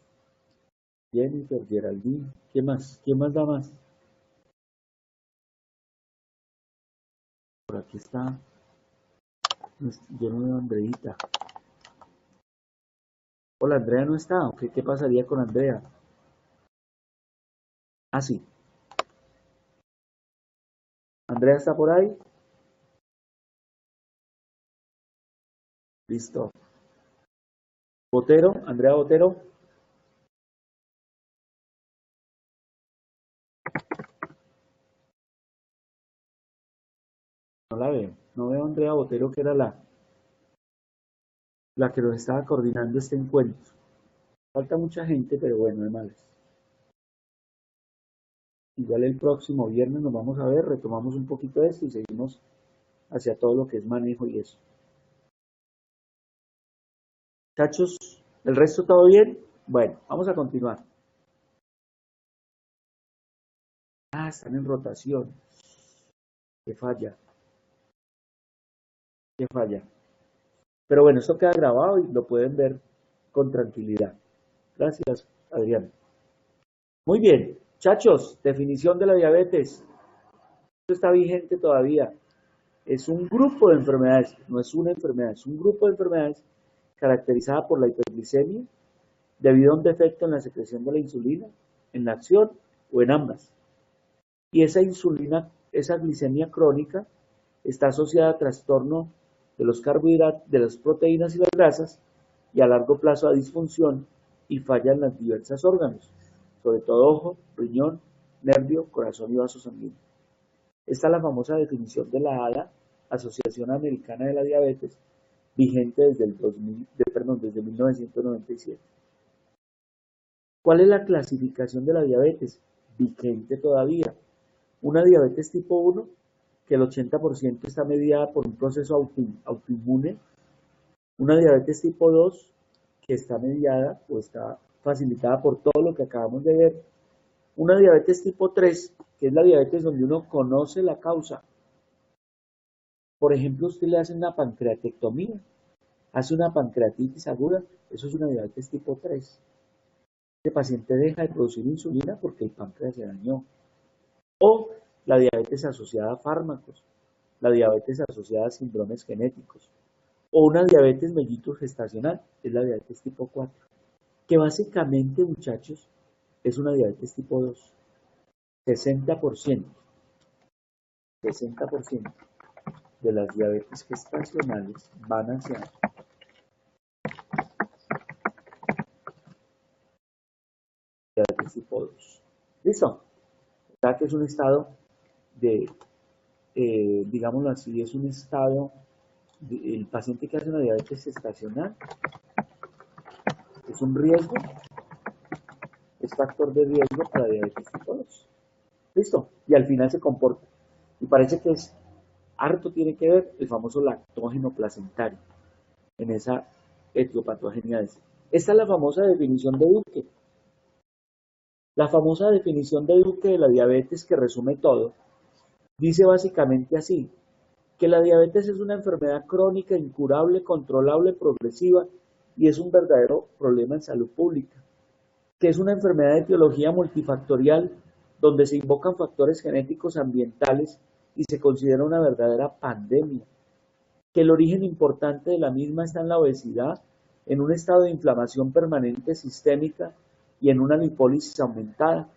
Jennifer, Geraldine, ¿qué más? ¿Quién más da más? Por aquí está. Yo no veo a Andreita. Hola, Andrea no está. ¿Qué pasaría con Andrea? Ah, sí. ¿Andrea está por ahí? Listo. Botero, Andrea Botero. No la veo. No veo a Andrea Botero, que era la que nos estaba coordinando este encuentro. Falta mucha gente, pero bueno, de males. Igual el próximo viernes nos vamos a ver, retomamos un poquito de esto y seguimos hacia todo lo que es manejo y eso. Muchachos, ¿el resto todo bien? Bueno, vamos a continuar. Ah, están en rotación. Que falla, que falla. Pero bueno, esto queda grabado y lo pueden ver con tranquilidad. Gracias, Adrián. Muy bien, muchachos, definición de la diabetes. Esto está vigente todavía. Es un grupo de enfermedades, no es una enfermedad, es un grupo de enfermedades caracterizada por la hiperglicemia debido a un defecto en la secreción de la insulina, en la acción o en ambas. Y esa insulina, esa glicemia crónica, está asociada a trastorno de los carbohidratos, de las proteínas y las grasas, y a largo plazo a disfunción y falla en los diversos órganos, sobre todo ojo, riñón, nervio, corazón y vasos sanguíneos. Esta es la famosa definición de la ADA, Asociación Americana de la Diabetes, vigente desde 1997. ¿Cuál es la clasificación de la diabetes? Vigente todavía. Una diabetes tipo 1, que el 80% está mediada por un proceso autoinmune. Una diabetes tipo 2, que está mediada o está facilitada por todo lo que acabamos de ver. Una diabetes tipo 3, que es la diabetes donde uno conoce la causa. Por ejemplo, usted le hace una pancreatectomía, hace una pancreatitis aguda, eso es una diabetes tipo 3. Este paciente deja de producir insulina porque el páncreas se dañó. O la diabetes asociada a fármacos, la diabetes asociada a síndromes genéticos, o una diabetes mellitus gestacional, es la diabetes tipo 4, que básicamente, muchachos, es una diabetes tipo 2. 60%, 60% de las diabetes gestacionales van hacia diabetes tipo 2. ¿Listo? O sea que es un estado de, digámoslo así, es un estado, el paciente que hace una diabetes gestacional es un riesgo, es factor de riesgo para diabetes tipo 2. ¿Listo? Y al final se comporta. Y parece que es harto tiene que ver el famoso lactógeno placentario en esa etiopatogenesis. Esta es la famosa definición de Duque. La famosa definición de Duque de la diabetes que resume todo, dice básicamente así, que la diabetes es una enfermedad crónica, incurable, controlable, progresiva y es un verdadero problema en salud pública, que es una enfermedad de etiología multifactorial donde se invocan factores genéticos ambientales y se considera una verdadera pandemia, que el origen importante de la misma está en la obesidad, en un estado de inflamación permanente sistémica y en una lipólisis aumentada,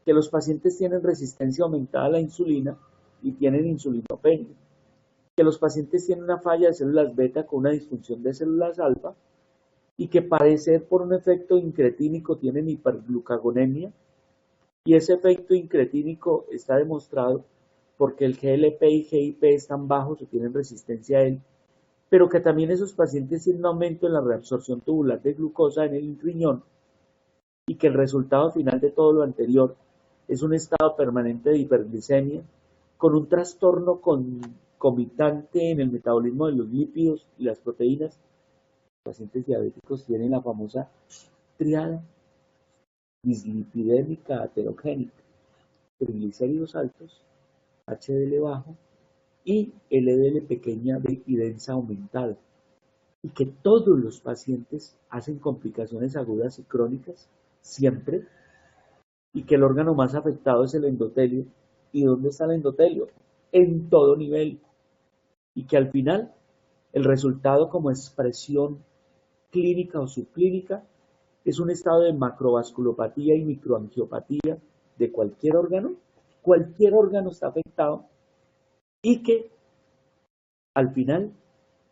que los pacientes tienen resistencia aumentada a la insulina y tienen insulinopenia, que los pacientes tienen una falla de células beta con una disfunción de células alfa y que parece por un efecto incretínico tienen hiperglucagonemia, y ese efecto incretínico está demostrado porque el GLP y GIP están bajos o tienen resistencia a él, pero que también esos pacientes tienen un aumento en la reabsorción tubular de glucosa en el riñón y que el resultado final de todo lo anterior es un estado permanente de hiperglicemia con un trastorno concomitante en el metabolismo de los lípidos y las proteínas. Los pacientes diabéticos tienen la famosa triada dislipidémica aterogénica, triglicéridos altos, HDL bajo y LDL pequeña y densa aumentada, y que todos los pacientes hacen complicaciones agudas y crónicas siempre, y que el órgano más afectado es el endotelio. ¿Y dónde está el endotelio? En todo nivel. Y que al final el resultado como expresión clínica o subclínica es un estado de macrovasculopatía y microangiopatía de cualquier órgano está afectado, y que al final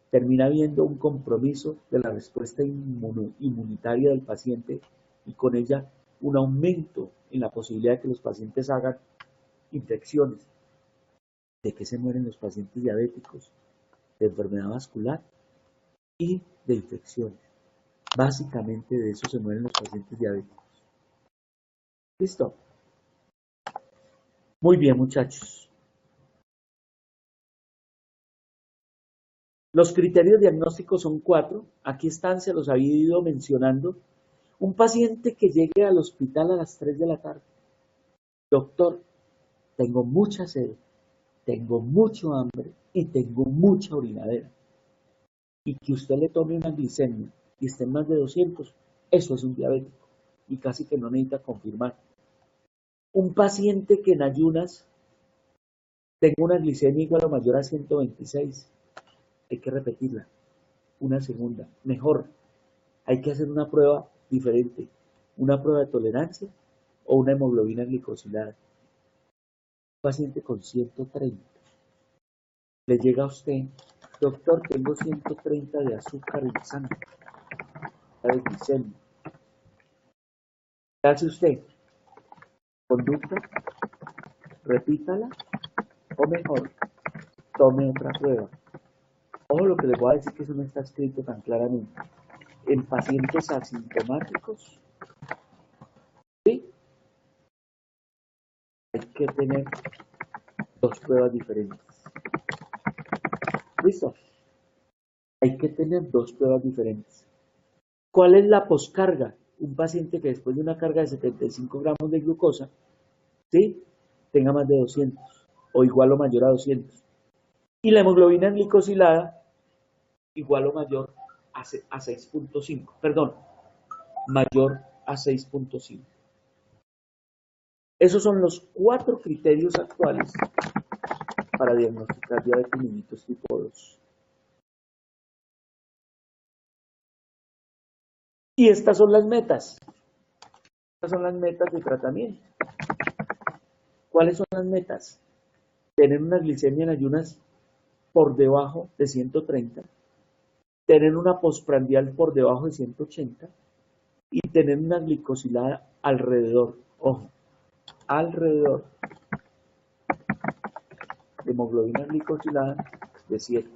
termina habiendo un compromiso de la respuesta inmunitaria del paciente y con ella un aumento en la posibilidad de que los pacientes hagan infecciones. ¿De qué se mueren los pacientes diabéticos? De enfermedad vascular y de infecciones. Básicamente de eso se mueren los pacientes diabéticos. ¿Listo? Muy bien, muchachos. Los criterios diagnósticos son 4. Aquí están, se los había ido mencionando. Un paciente que llegue al hospital a las 3 de la tarde. Doctor, tengo mucha sed, tengo mucho hambre y tengo mucha orinadera. Y que usted le tome una glicemia y esté en más de 200, eso es un diabético. Y casi que no necesita confirmar. Un paciente que en ayunas tenga una glicemia igual o mayor a 126, hay que repetirla. Una segunda, mejor, hay que hacer una prueba diferente, una prueba de tolerancia o una hemoglobina glicosilada. Un paciente con 130, le llega a usted, doctor, tengo 130 de azúcar en sangre, de glicemia. ¿Qué hace usted? Conducta, repítala o mejor, tome otra prueba. Ojo lo que les voy a decir, que eso no está escrito tan claramente. En pacientes asintomáticos, sí, hay que tener 2 pruebas diferentes. ¿Listo? Hay que tener 2 pruebas diferentes. ¿Cuál es la poscarga? Un paciente que después de una carga de 75 gramos de glucosa, ¿sí?, tenga más de 200 o igual o mayor a 200. Y la hemoglobina glicosilada igual o mayor a 6.5. Perdón, mayor a 6.5. Esos son los 4 criterios actuales para diagnosticar diabetes mellitus tipo 2. Y estas son las metas. Estas son las metas de tratamiento. ¿Cuáles son las metas? Tener una glicemia en ayunas por debajo de 130, tener una postprandial por debajo de 180 y tener una glicosilada alrededor, ojo, alrededor de hemoglobina glicosilada de 7.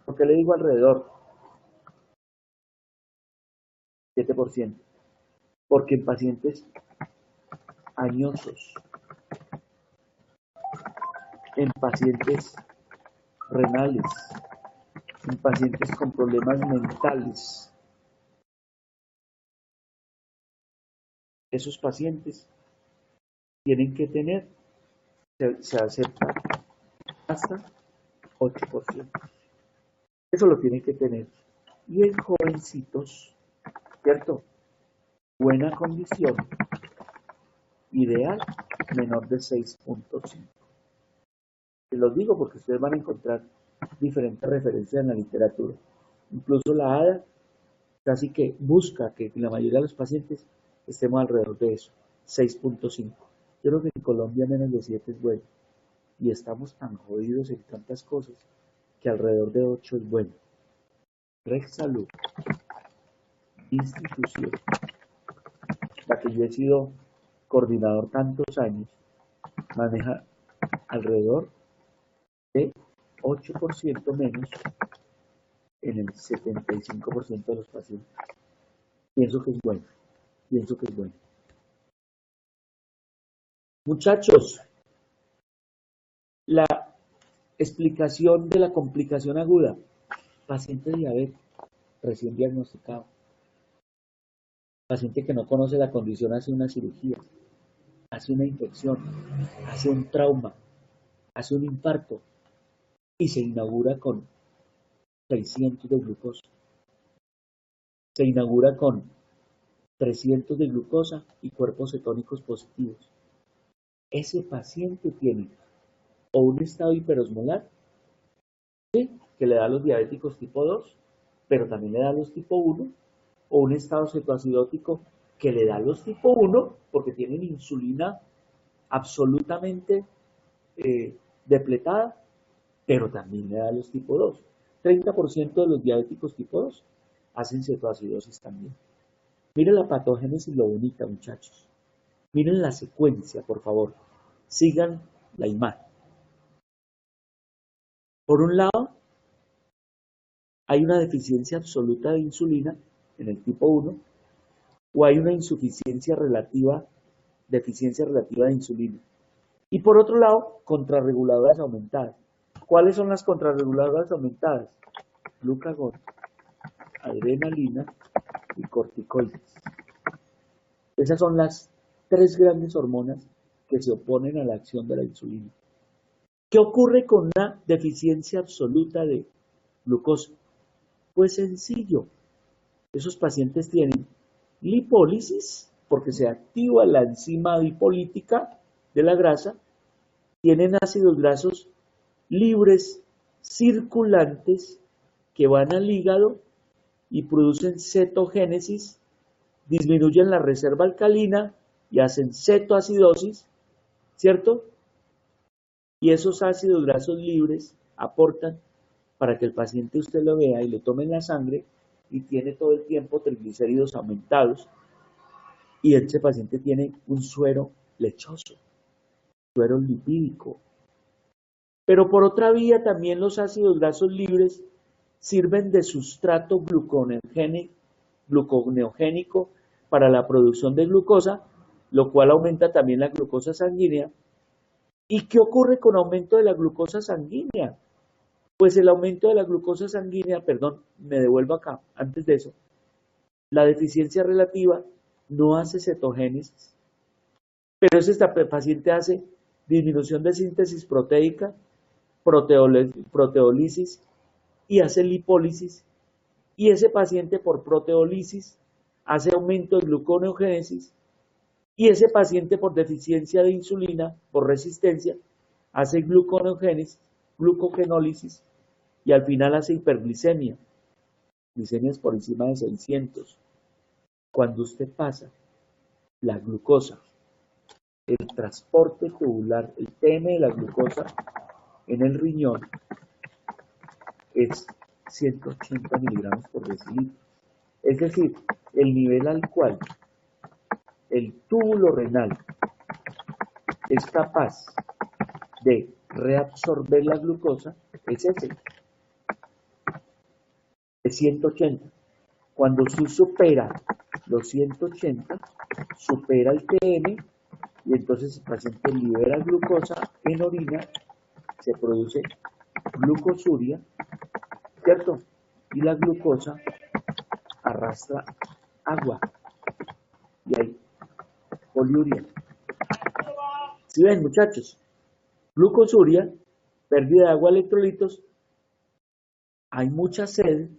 ¿Por qué le digo alrededor? 7%. Porque en pacientes añosos, en pacientes renales, en pacientes con problemas mentales, esos pacientes tienen que tener, se acepta hasta 8%. Eso lo tienen que tener. Y en jovencitos, ¿cierto? Buena condición, ideal, menor de 6.5. Se los digo porque ustedes van a encontrar diferentes referencias en la literatura. Incluso la ADA casi que busca que la mayoría de los pacientes estemos alrededor de eso, 6.5. Yo creo que en Colombia menos de 7 es bueno. Y estamos tan jodidos en tantas cosas que alrededor de 8 es bueno. Rex Salud, institución, la que yo he sido coordinador tantos años, maneja alrededor de 8% menos en el 75% de los pacientes. Pienso que es bueno, pienso que es bueno. Muchachos, la explicación de la complicación aguda, paciente diabético, recién diagnosticado, paciente que no conoce la condición, hace una cirugía, hace una infección, hace un trauma, hace un infarto y se inaugura con 600 de glucosa. Se inaugura con 300 de glucosa y cuerpos cetónicos positivos. Ese paciente tiene o un estado hiperosmolar, ¿sí?, que le da a los diabéticos tipo 2, pero también le da a los tipo 1, o un estado cetoacidótico que le da a los tipo 1 porque tienen insulina absolutamente depletada, pero también le da a los tipo 2. 30% de los diabéticos tipo 2 hacen cetoacidosis también. Miren la patogénesis, lo bonita, muchachos. Miren la secuencia, por favor. Sigan la imagen. Por un lado, hay una deficiencia absoluta de insulina en el tipo 1 o hay una deficiencia relativa de insulina. Y por otro lado, contrarreguladoras aumentadas. ¿Cuáles son las contrarreguladoras aumentadas? Glucagón, adrenalina y corticoides. Esas son las tres grandes hormonas que se oponen a la acción de la insulina. ¿Qué ocurre con una deficiencia absoluta de glucosa? Pues sencillo. Esos pacientes tienen lipólisis, porque se activa la enzima lipolítica de la grasa, tienen ácidos grasos libres circulantes que van al hígado y producen cetogénesis, disminuyen la reserva alcalina y hacen cetoacidosis, ¿cierto? Y esos ácidos grasos libres aportan para que el paciente usted lo vea y le tomen la sangre y tiene todo el tiempo triglicéridos aumentados y ese paciente tiene un suero lechoso, suero lipídico. Pero por otra vía también los ácidos grasos libres sirven de sustrato gluconeogénico para la producción de glucosa, lo cual aumenta también la glucosa sanguínea. ¿Y qué ocurre con aumento de la glucosa sanguínea? Pues el aumento de la glucosa sanguínea, perdón, me devuelvo acá, antes de eso, la deficiencia relativa no hace cetogénesis, pero ese paciente hace disminución de síntesis proteica, proteólisis y hace lipólisis, y ese paciente por proteólisis hace aumento de gluconeogénesis, y ese paciente por deficiencia de insulina, por resistencia, hace gluconeogénesis, glucogenólisis, y al final hace hiperglicemia, glicemias por encima de 600. Cuando usted pasa la glucosa, el transporte tubular, el TM de la glucosa en el riñón es 180 miligramos por decilitro. Es decir, el nivel al cual el túbulo renal es capaz de reabsorber la glucosa es ese, es 180. Cuando usted supera los 180, supera el TM y entonces el paciente libera glucosa en orina, se produce glucosuria, ¿cierto? Y la glucosa arrastra agua y hay poliuria. ¿Sí ven, muchachos? Glucosuria, pérdida de agua, electrolitos, hay mucha sed,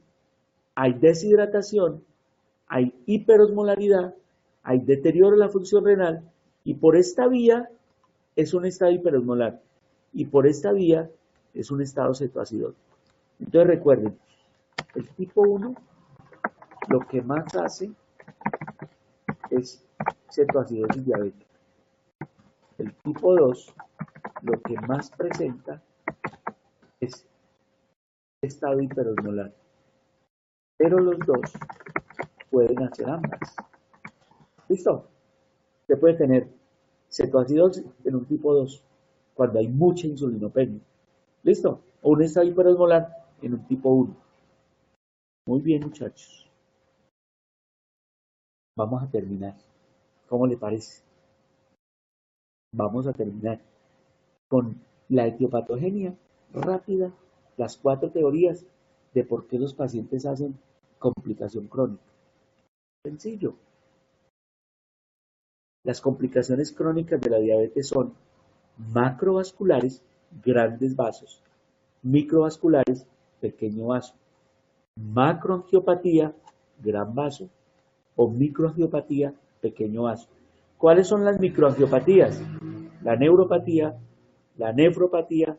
hay deshidratación, hay hiperosmolaridad, hay deterioro de la función renal y por esta vía es un estado hiperosmolar y por esta vía es un estado cetoacidótico. Entonces recuerden, el tipo 1 lo que más hace es cetoacidosis diabética. El tipo 2 lo que más presenta es estado hiperosmolar. Pero los dos pueden hacer ambas. ¿Listo? Usted puede tener cetoacidosis en un tipo 2 cuando hay mucha insulinopenia. ¿Listo? O un estado hiperosmolar en un tipo 1. Muy bien, muchachos. Vamos a terminar. ¿Cómo le parece? Vamos a terminar con la etiopatogenia rápida, las 4 teorías de por qué los pacientes hacen complicación crónica. Sencillo. Las complicaciones crónicas de la diabetes son macrovasculares, grandes vasos, microvasculares, pequeño vaso, macroangiopatía, gran vaso, o microangiopatía, pequeño vaso. ¿Cuáles son las microangiopatías? La neuropatía, la nefropatía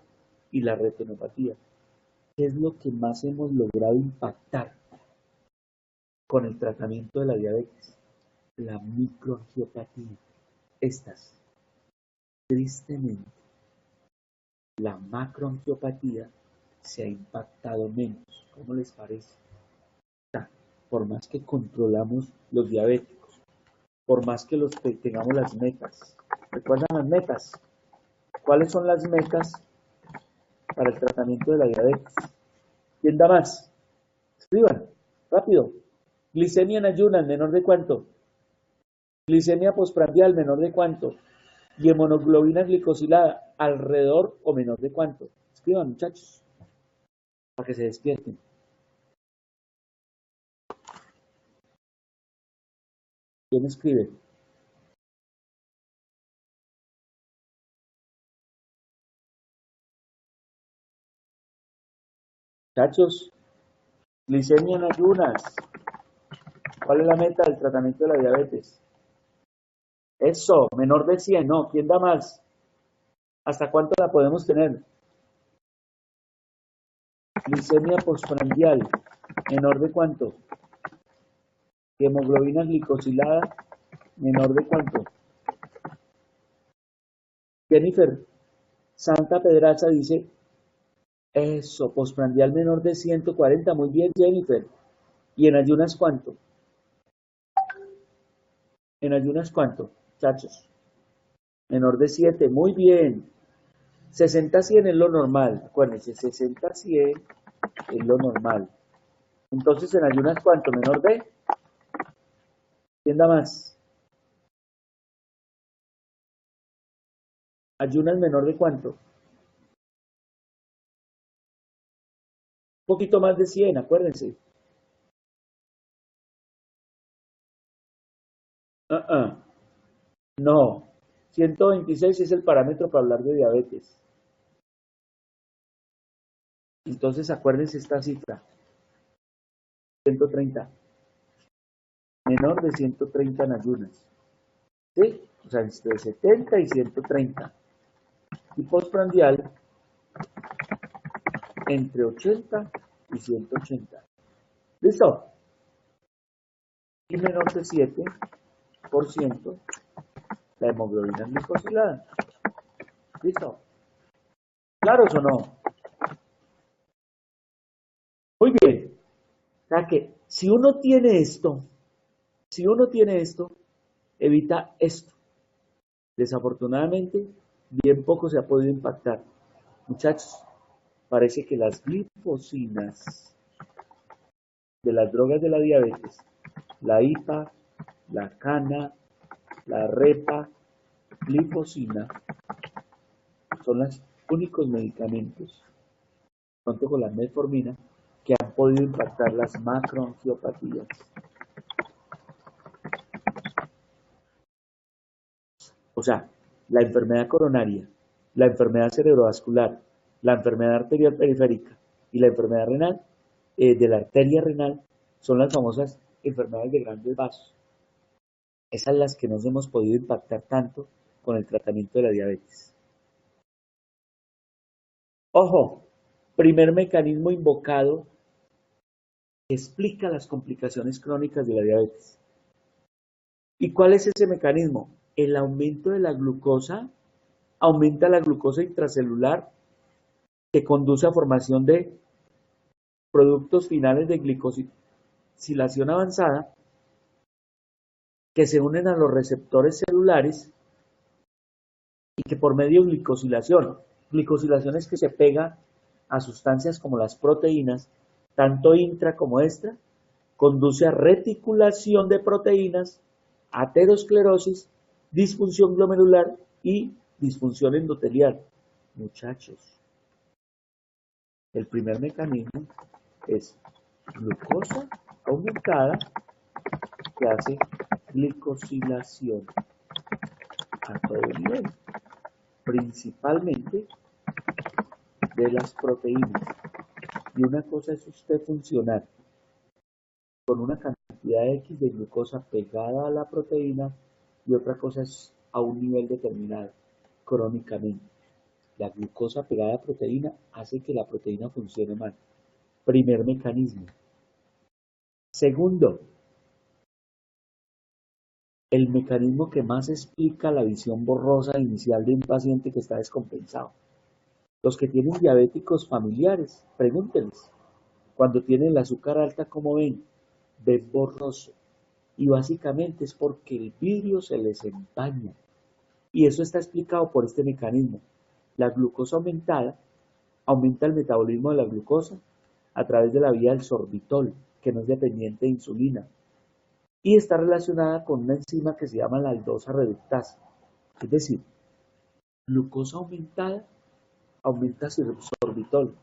y la retinopatía. ¿Qué es lo que más hemos logrado impactar con el tratamiento de la diabetes? La microangiopatía. Estas, tristemente, la macroangiopatía se ha impactado menos. ¿Cómo les parece? O sea, por más que controlamos los diabéticos, por más que tengamos las metas. ¿Recuerdan las metas? ¿Cuáles son las metas para el tratamiento de la diabetes. ¿Quién da más? Escriban, rápido. Glicemia en ayunas, menor de cuánto. Glicemia postprandial, menor de cuánto. Y hemoglobina glicosilada, alrededor o menor de cuánto. Escriban, muchachos, para que se despierten. ¿Quién escribe? Muchachos, glicemia en ayunas. ¿Cuál es la meta del tratamiento de la diabetes? Eso, menor de 100, no. ¿Quién da más? ¿Hasta cuánto la podemos tener? Glicemia postprandial, menor de cuánto. Hemoglobina glicosilada, menor de cuánto. Jennifer, Santa Pedraza dice, eso, postprandial menor de 140, muy bien Jennifer. ¿Y en ayunas cuánto? ¿En ayunas cuánto, muchachos? Menor de 7, muy bien. 60-100 es lo normal, acuérdense, 60-100 es lo normal. Entonces, ¿en ayunas cuánto? ¿Menor de? ¿Quién da más? ¿Ayunas menor de cuánto? Un poquito más de 100, acuérdense. No, 126 es el parámetro para hablar de diabetes. Entonces, acuérdense esta cifra. 130. Menor de 130 en ayunas. ¿Sí? O sea, entre 70 y 130. Y postprandial entre 80 y 180. ¿Listo? Y menor de 7% la hemoglobina glicosilada. ¿Listo? ¿Claros o no? Muy bien. O sea que si uno tiene esto, evita esto. Desafortunadamente, bien poco se ha podido impactar. Muchachos, parece que las glifosinas de las drogas de la diabetes, la IPA, la CANA, la REPA, glifosina, son los únicos medicamentos, junto con la metformina, que han podido impactar las macroangiopatías. O sea, la enfermedad coronaria, la enfermedad cerebrovascular, la enfermedad arterial periférica y la enfermedad renal, de la arteria renal, son las famosas enfermedades de grandes vasos. Esas son las que nos hemos podido impactar tanto con el tratamiento de la diabetes. Ojo, primer mecanismo invocado que explica las complicaciones crónicas de la diabetes. ¿Y cuál es ese mecanismo? El aumento de la glucosa, aumenta la glucosa intracelular que conduce a formación de productos finales de glicosilación avanzada que se unen a los receptores celulares y que por medio de glicosilación es que se pega a sustancias como las proteínas, tanto intra como extra, conduce a reticulación de proteínas, aterosclerosis, disfunción glomerular y disfunción endotelial. Muchachos, el primer mecanismo es glucosa aumentada que hace glicosilación a todo nivel, principalmente de las proteínas. Y una cosa es usted funcionar con una cantidad X de glucosa pegada a la proteína y otra cosa es a un nivel determinado, crónicamente. La glucosa pegada a la proteína hace que la proteína funcione mal. Primer mecanismo. Segundo, el mecanismo que más explica la visión borrosa inicial de un paciente que está descompensado. Los que tienen diabéticos familiares, pregúntenles, cuando tienen el azúcar alta, ¿cómo ven? Ven borroso. Y básicamente es porque el vidrio se les empaña. Y eso está explicado por este mecanismo. La glucosa aumentada aumenta el metabolismo de la glucosa a través de la vía del sorbitol, que no es dependiente de insulina, y está relacionada con una enzima que se llama la aldosa reductasa. Es decir, glucosa aumentada aumenta sorbitol.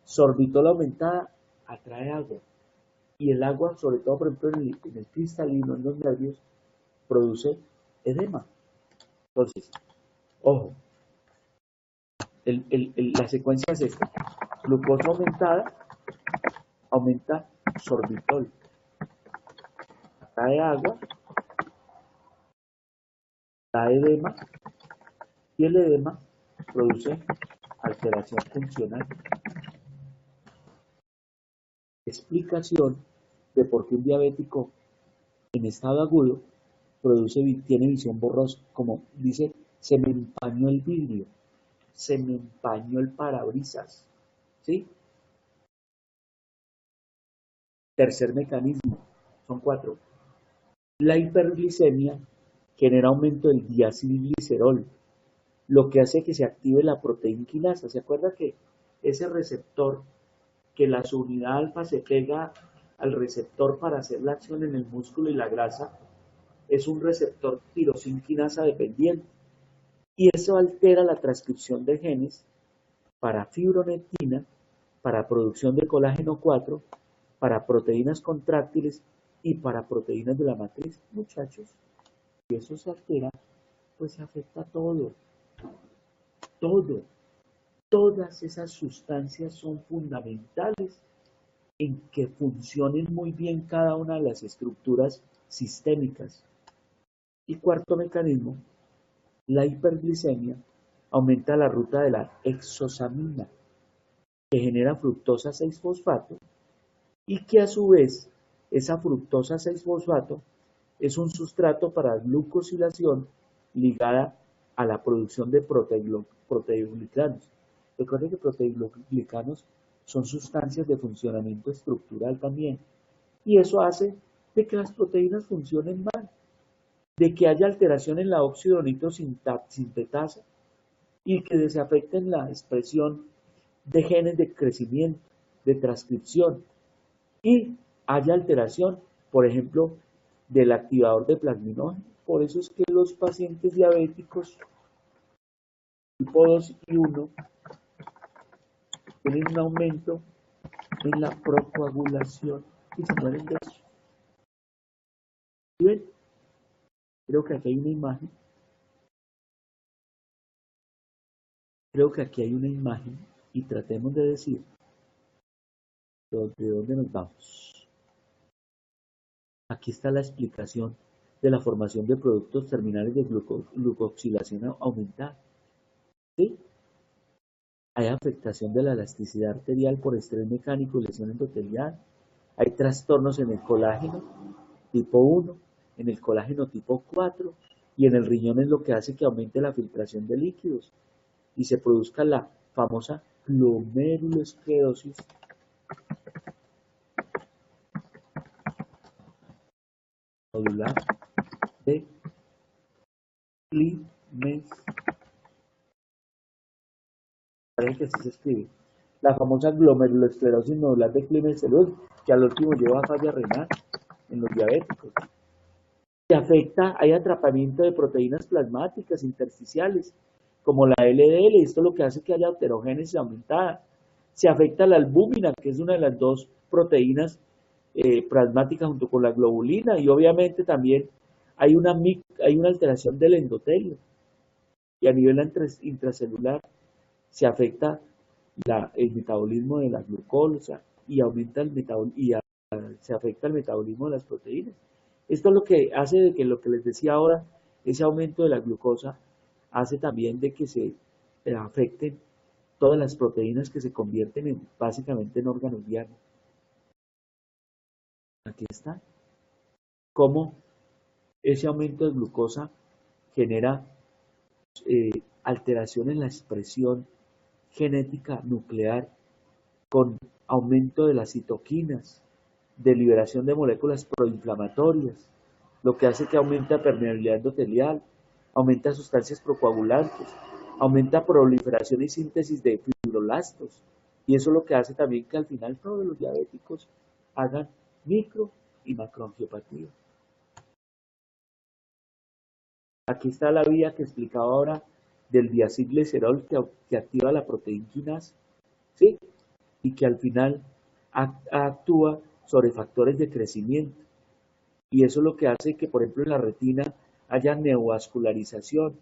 Sorbitol aumentada atrae agua. Y el agua, sobre todo, por ejemplo, en el cristalino, en los nervios, produce edema. Entonces, ojo, la secuencia es esta. Glucosa aumentada aumenta sorbitol. Atrae agua, da edema, y el edema produce alteración funcional. Explicación de por qué un diabético en estado agudo tiene visión borrosa, como dice, se me empañó el vidrio, se me empañó el parabrisas, ¿sí? Tercer mecanismo, son 4. La hiperglicemia genera aumento del diacilglicerol, lo que hace que se active la proteína quinasa. ¿Se acuerda que ese receptor, que la subunidad alfa se pega al receptor para hacer la acción en el músculo y la grasa, es un receptor tirosina quinasa dependiente? Y eso altera la transcripción de genes para fibronectina, para producción de colágeno 4, para proteínas contráctiles y para proteínas de la matriz, muchachos. Si eso se altera, pues se afecta todo. Todo. Todas esas sustancias son fundamentales en que funcionen muy bien cada una de las estructuras sistémicas. Y cuarto mecanismo, la hiperglicemia aumenta la ruta de la exosamina, que genera fructosa 6-fosfato, y que a su vez esa fructosa 6-fosfato es un sustrato para glucosilación ligada a la producción de proteoglicanos. Recuerden que proteoglicanos son sustancias de funcionamiento estructural también, y eso hace de que las proteínas funcionen mal, de que haya alteración en la óxido nitrosintetasa y que se afecte en la expresión de genes de crecimiento, de transcripción, y haya alteración, por ejemplo, del activador de plasminógeno. Por eso es que los pacientes diabéticos tipo 2 y 1 tienen un aumento en la procoagulación y se mueren de eso. ¿Ven? Creo que aquí hay una imagen. Y tratemos de decir de dónde nos vamos. Aquí está la explicación de la formación de productos terminales de glucoxilación aumentada. ¿Sí? Hay afectación de la elasticidad arterial por estrés mecánico y lesión endotelial. Hay trastornos en el colágeno tipo 1, en el colágeno tipo 4 y en el riñón, es lo que hace que aumente la filtración de líquidos y se produzca la famosa glomerulosclerosis nodular de Clemens. Saben que así se escribe. La famosa glomerulosclerosis nodular de Clemens-Serrus, que al último lleva a falla renal en los diabéticos. Se afecta, hay atrapamiento de proteínas plasmáticas intersticiales, como la LDL, esto es lo que hace que haya heterogénesis aumentada. Se afecta la albúmina, que es una de las dos proteínas plasmáticas junto con la globulina, y obviamente también hay una alteración del endotelio. Y a nivel intracelular se afecta el metabolismo de la glucosa y aumenta se afecta el metabolismo de las proteínas. Esto es lo que hace de que lo que les decía ahora, ese aumento de la glucosa hace también de que se afecten todas las proteínas que se convierten básicamente en órganos diarios. Aquí está. Cómo ese aumento de glucosa genera alteración en la expresión genética nuclear con aumento de las citoquinas, de liberación de moléculas proinflamatorias, lo que hace que aumente la permeabilidad endotelial, aumenta sustancias procoagulantes, aumenta proliferación y síntesis de fibrolastos. Y eso es lo que hace también que al final todos los diabéticos hagan micro y macroangiopatía. Aquí está la vía que explicaba ahora del diacilglicerol que activa la proteína quinasa, ¿sí? Y que al final actúa sobre factores de crecimiento. Y eso es lo que hace que, por ejemplo, en la retina haya neovascularización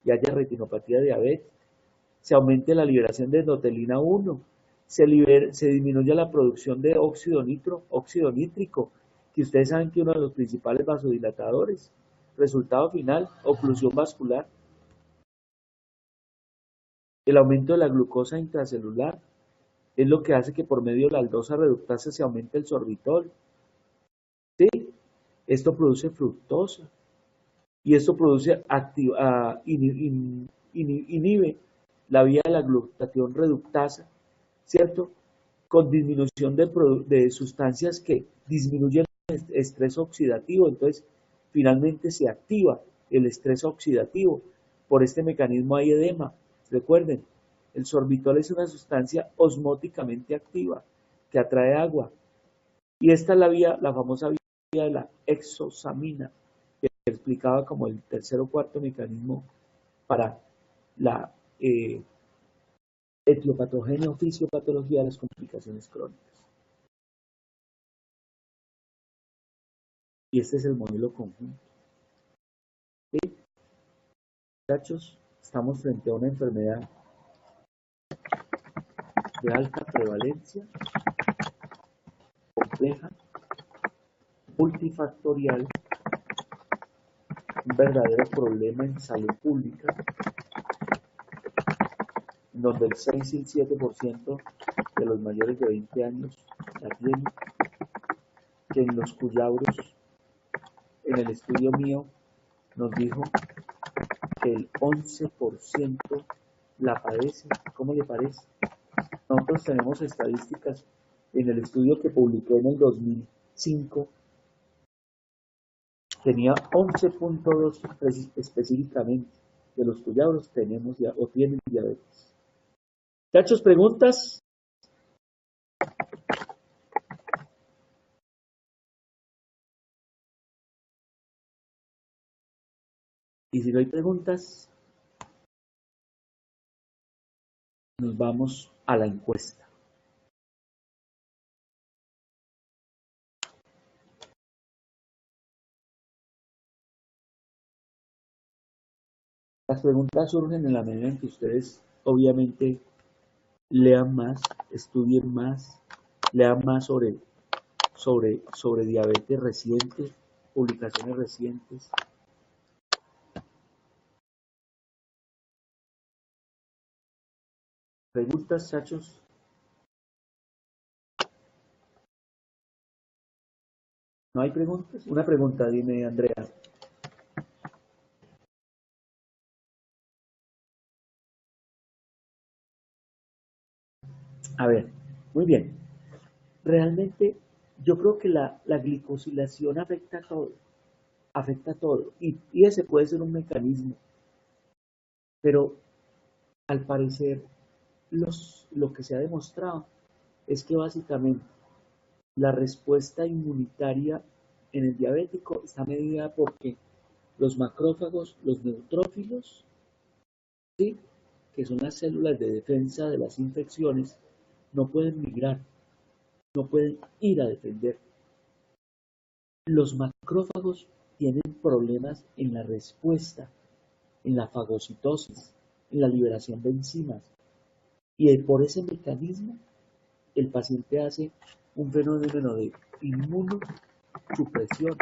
y haya retinopatía diabética. Se aumente la liberación de endotelina 1, se disminuye la producción de óxido nítrico, que ustedes saben que es uno de los principales vasodilatadores. Resultado final, oclusión vascular. El aumento de la glucosa intracelular es lo que hace que por medio de la aldosa reductasa se aumente el sorbitol. ¿Sí? Esto produce fructosa. Y esto produce inhibe la vía de la glutatión reductasa, ¿cierto? Con disminución de sustancias que disminuyen el estrés oxidativo. Entonces, finalmente se activa el estrés oxidativo. Por este mecanismo hay edema. Recuerden, el sorbitol es una sustancia osmóticamente activa que atrae agua. Y esta es la vía, la famosa vía de la exosamina, que explicaba como el tercer o cuarto mecanismo para la etiopatogenia o fisiopatología de las complicaciones crónicas. Y este es el modelo conjunto. ¿Sí? Muchachos, estamos frente a una enfermedad de alta prevalencia, compleja, multifactorial, un verdadero problema en salud pública, donde el 6 y el 7% de los mayores de 20 años la tienen, que en los Cuyabros, en el estudio mío, nos dijo que el 11% la padece. ¿Cómo le parece? Nosotros tenemos estadísticas en el estudio que publiqué en el 2005, tenía 11.2 específicamente de los Cuyabros tenemos o tienen diabetes. Muchachos, ¿preguntas? Y si no hay preguntas, nos vamos a la encuesta. Las preguntas surgen en la medida en que ustedes, obviamente, lean más, estudien más, lean más sobre diabetes reciente, publicaciones recientes. ¿Preguntas, chachos? ¿No hay preguntas? Una pregunta, dime, Andrea. A ver, muy bien. Realmente yo creo que la glicosilación afecta a todo. Y ese puede ser un mecanismo. Pero al parecer lo que se ha demostrado es que básicamente la respuesta inmunitaria en el diabético está medida porque los macrófagos, los neutrófilos, ¿sí?, que son las células de defensa de las infecciones, no pueden migrar, no pueden ir a defender. Los macrófagos tienen problemas en la respuesta, en la fagocitosis, en la liberación de enzimas. Y por ese mecanismo, el paciente hace un fenómeno de inmunosupresión.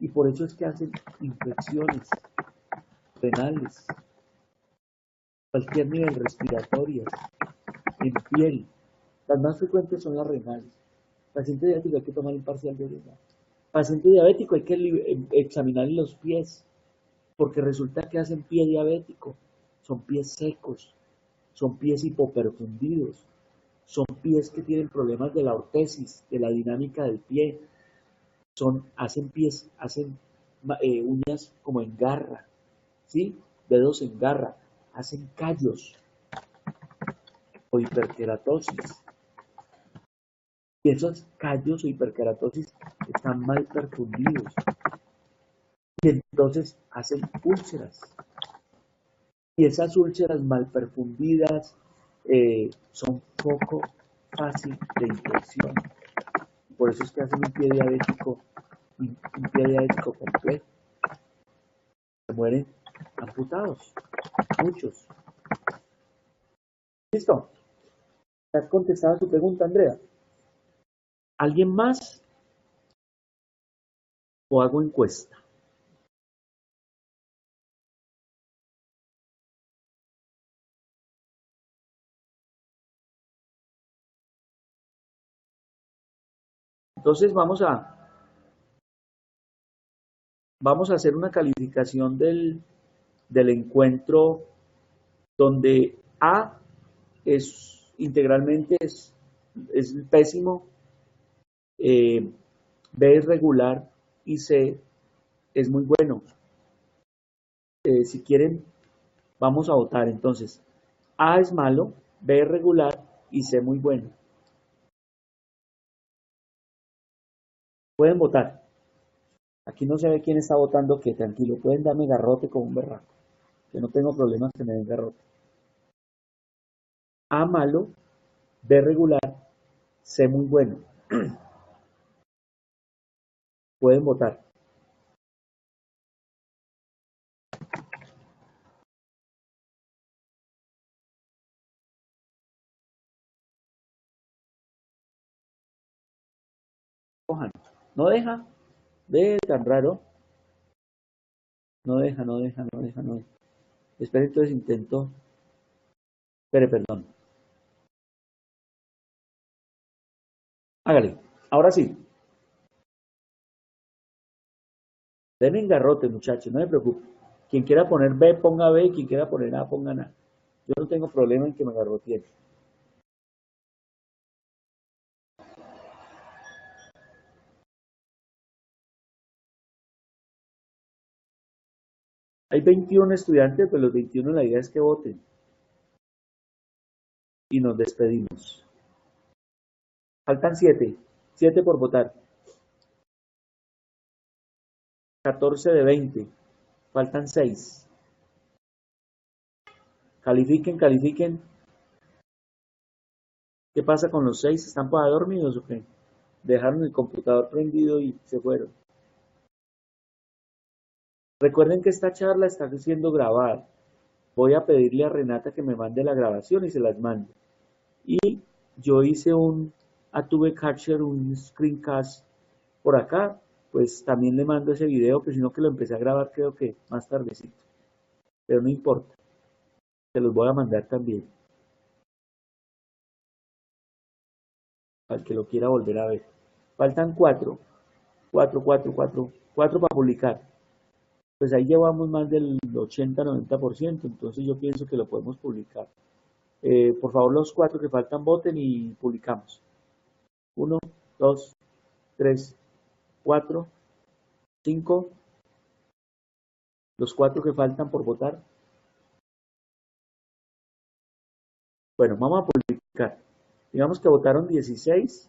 Y por eso es que hacen infecciones renales, cualquier nivel respiratorio, en piel. Las más frecuentes son las renales. Paciente diabético hay que tomar un parcial de orina. Paciente diabético hay que examinar los pies, porque resulta que hacen pie diabético. Son pies secos, son pies hipoperfundidos, son pies que tienen problemas de la ortesis, de la dinámica del pie. Hacen uñas como en garra, ¿sí? Dedos en garra, hacen callos. o hiperkeratosis. Y esos callos o hiperkeratosis están mal perfundidos. Y entonces hacen úlceras. Y esas úlceras mal perfundidas son poco fácil de infección. Por eso es que hacen un pie diabético complejo. Se mueren amputados, muchos. ¿Listo? ¿Has contestado su pregunta, Andrea? ¿Alguien más? ¿O hago encuesta? Entonces vamos a hacer una calificación del encuentro donde A es integralmente es pésimo, B es regular y C es muy bueno. Si quieren, vamos a votar. Entonces, A es malo, B es regular y C muy bueno. Pueden votar. Aquí no se ve quién está votando qué, tranquilo. Pueden darme garrote como un berraco, que no tengo problemas que me den garrote. A malo, B regular, C muy bueno. Pueden votar. Cojan. No deja. Ve tan raro. No deja. Espera, entonces intento. Espere, perdón. Hágale. Ahora sí. Denme en garrote, muchachos, no me preocupe. Quien quiera poner B, ponga B, y quien quiera poner A, ponga A. Yo no tengo problema en que me garroteen. Hay 21 estudiantes, pues los 21 la idea es que voten. Y nos despedimos. Faltan 7. 7 por votar. 14 de 20. Faltan 6. Califiquen. ¿Qué pasa con los 6? ¿Están para dormidos o qué? Dejaron el computador prendido y se fueron. Recuerden que esta charla está siendo grabada. Voy a pedirle a Renata que me mande la grabación y se las mande. Y yo hice un Adobe Capture, un screencast por acá, pues también le mando ese video, que sino que lo empecé a grabar creo que más tardecito. Pero no importa, se los voy a mandar también, al que lo quiera volver a ver. Faltan 4 para publicar. Pues ahí llevamos más del 80-90%, entonces yo pienso que lo podemos publicar. Por favor, los 4 que faltan voten y publicamos. 1, 2, 3, 4, 5, los 4 que faltan por votar. Bueno, vamos a publicar. Digamos que votaron 16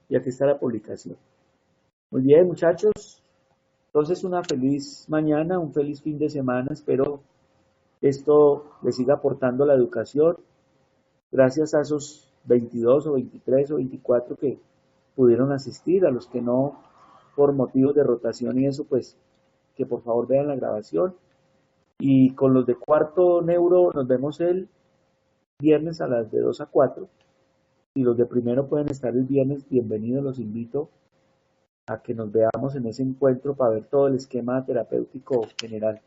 y aquí está la publicación. Muy bien, muchachos. Entonces, una feliz mañana, un feliz fin de semana. Espero esto les siga aportando la educación. Gracias a esos 22 o 23 o 24 que pudieron asistir, a los que no, por motivos de rotación y eso, pues que por favor vean la grabación. Y con los de cuarto neuro nos vemos el viernes a las de 2 a 4. Y los de primero pueden estar el viernes, bienvenidos, los invito a que nos veamos en ese encuentro para ver todo el esquema terapéutico general.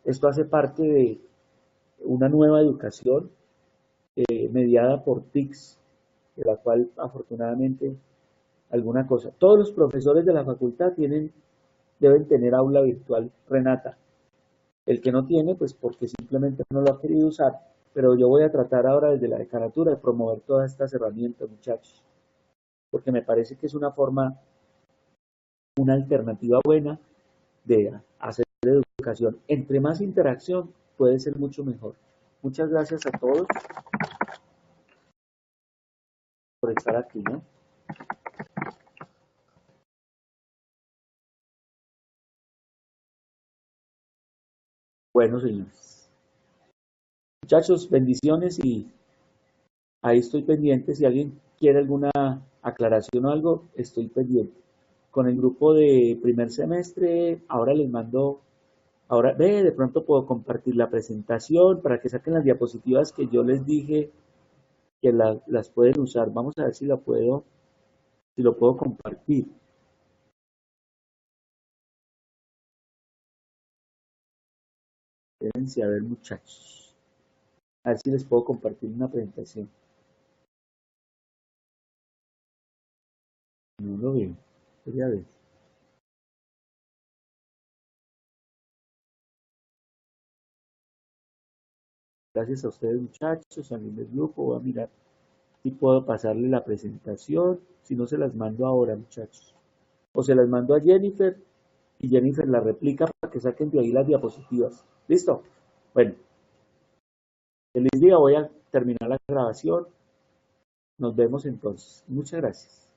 Esto hace parte de una nueva educación mediada por TICS, de la cual afortunadamente alguna cosa. Todos los profesores de la facultad deben tener aula virtual, Renata. El que no tiene, pues porque simplemente no lo ha querido usar, pero yo voy a tratar ahora desde la decanatura de promover todas estas herramientas, muchachos, porque me parece que es una forma, una alternativa buena de hacer educación. Entre más interacción puede ser mucho mejor. Muchas gracias a todos por estar aquí, ¿no? Bueno, señores. Muchachos, bendiciones y ahí estoy pendiente. Si alguien quiere alguna aclaración o algo, estoy pendiente. Con el grupo de primer semestre, ahora les mando, ahora ve, de pronto puedo compartir la presentación para que saquen las diapositivas que yo les dije que las pueden usar. Vamos a ver si si lo puedo compartir. Déjense a ver, muchachos. A ver si les puedo compartir una presentación. No lo veo. Voy a ver. Gracias a ustedes, muchachos, también del grupo. Voy a mirar si puedo pasarle la presentación. Si no, se las mando ahora, muchachos. O se las mando a Jennifer y Jennifer la replica para que saquen de ahí las diapositivas. ¿Listo? Bueno, feliz día. Voy a terminar la grabación. Nos vemos entonces. Muchas gracias.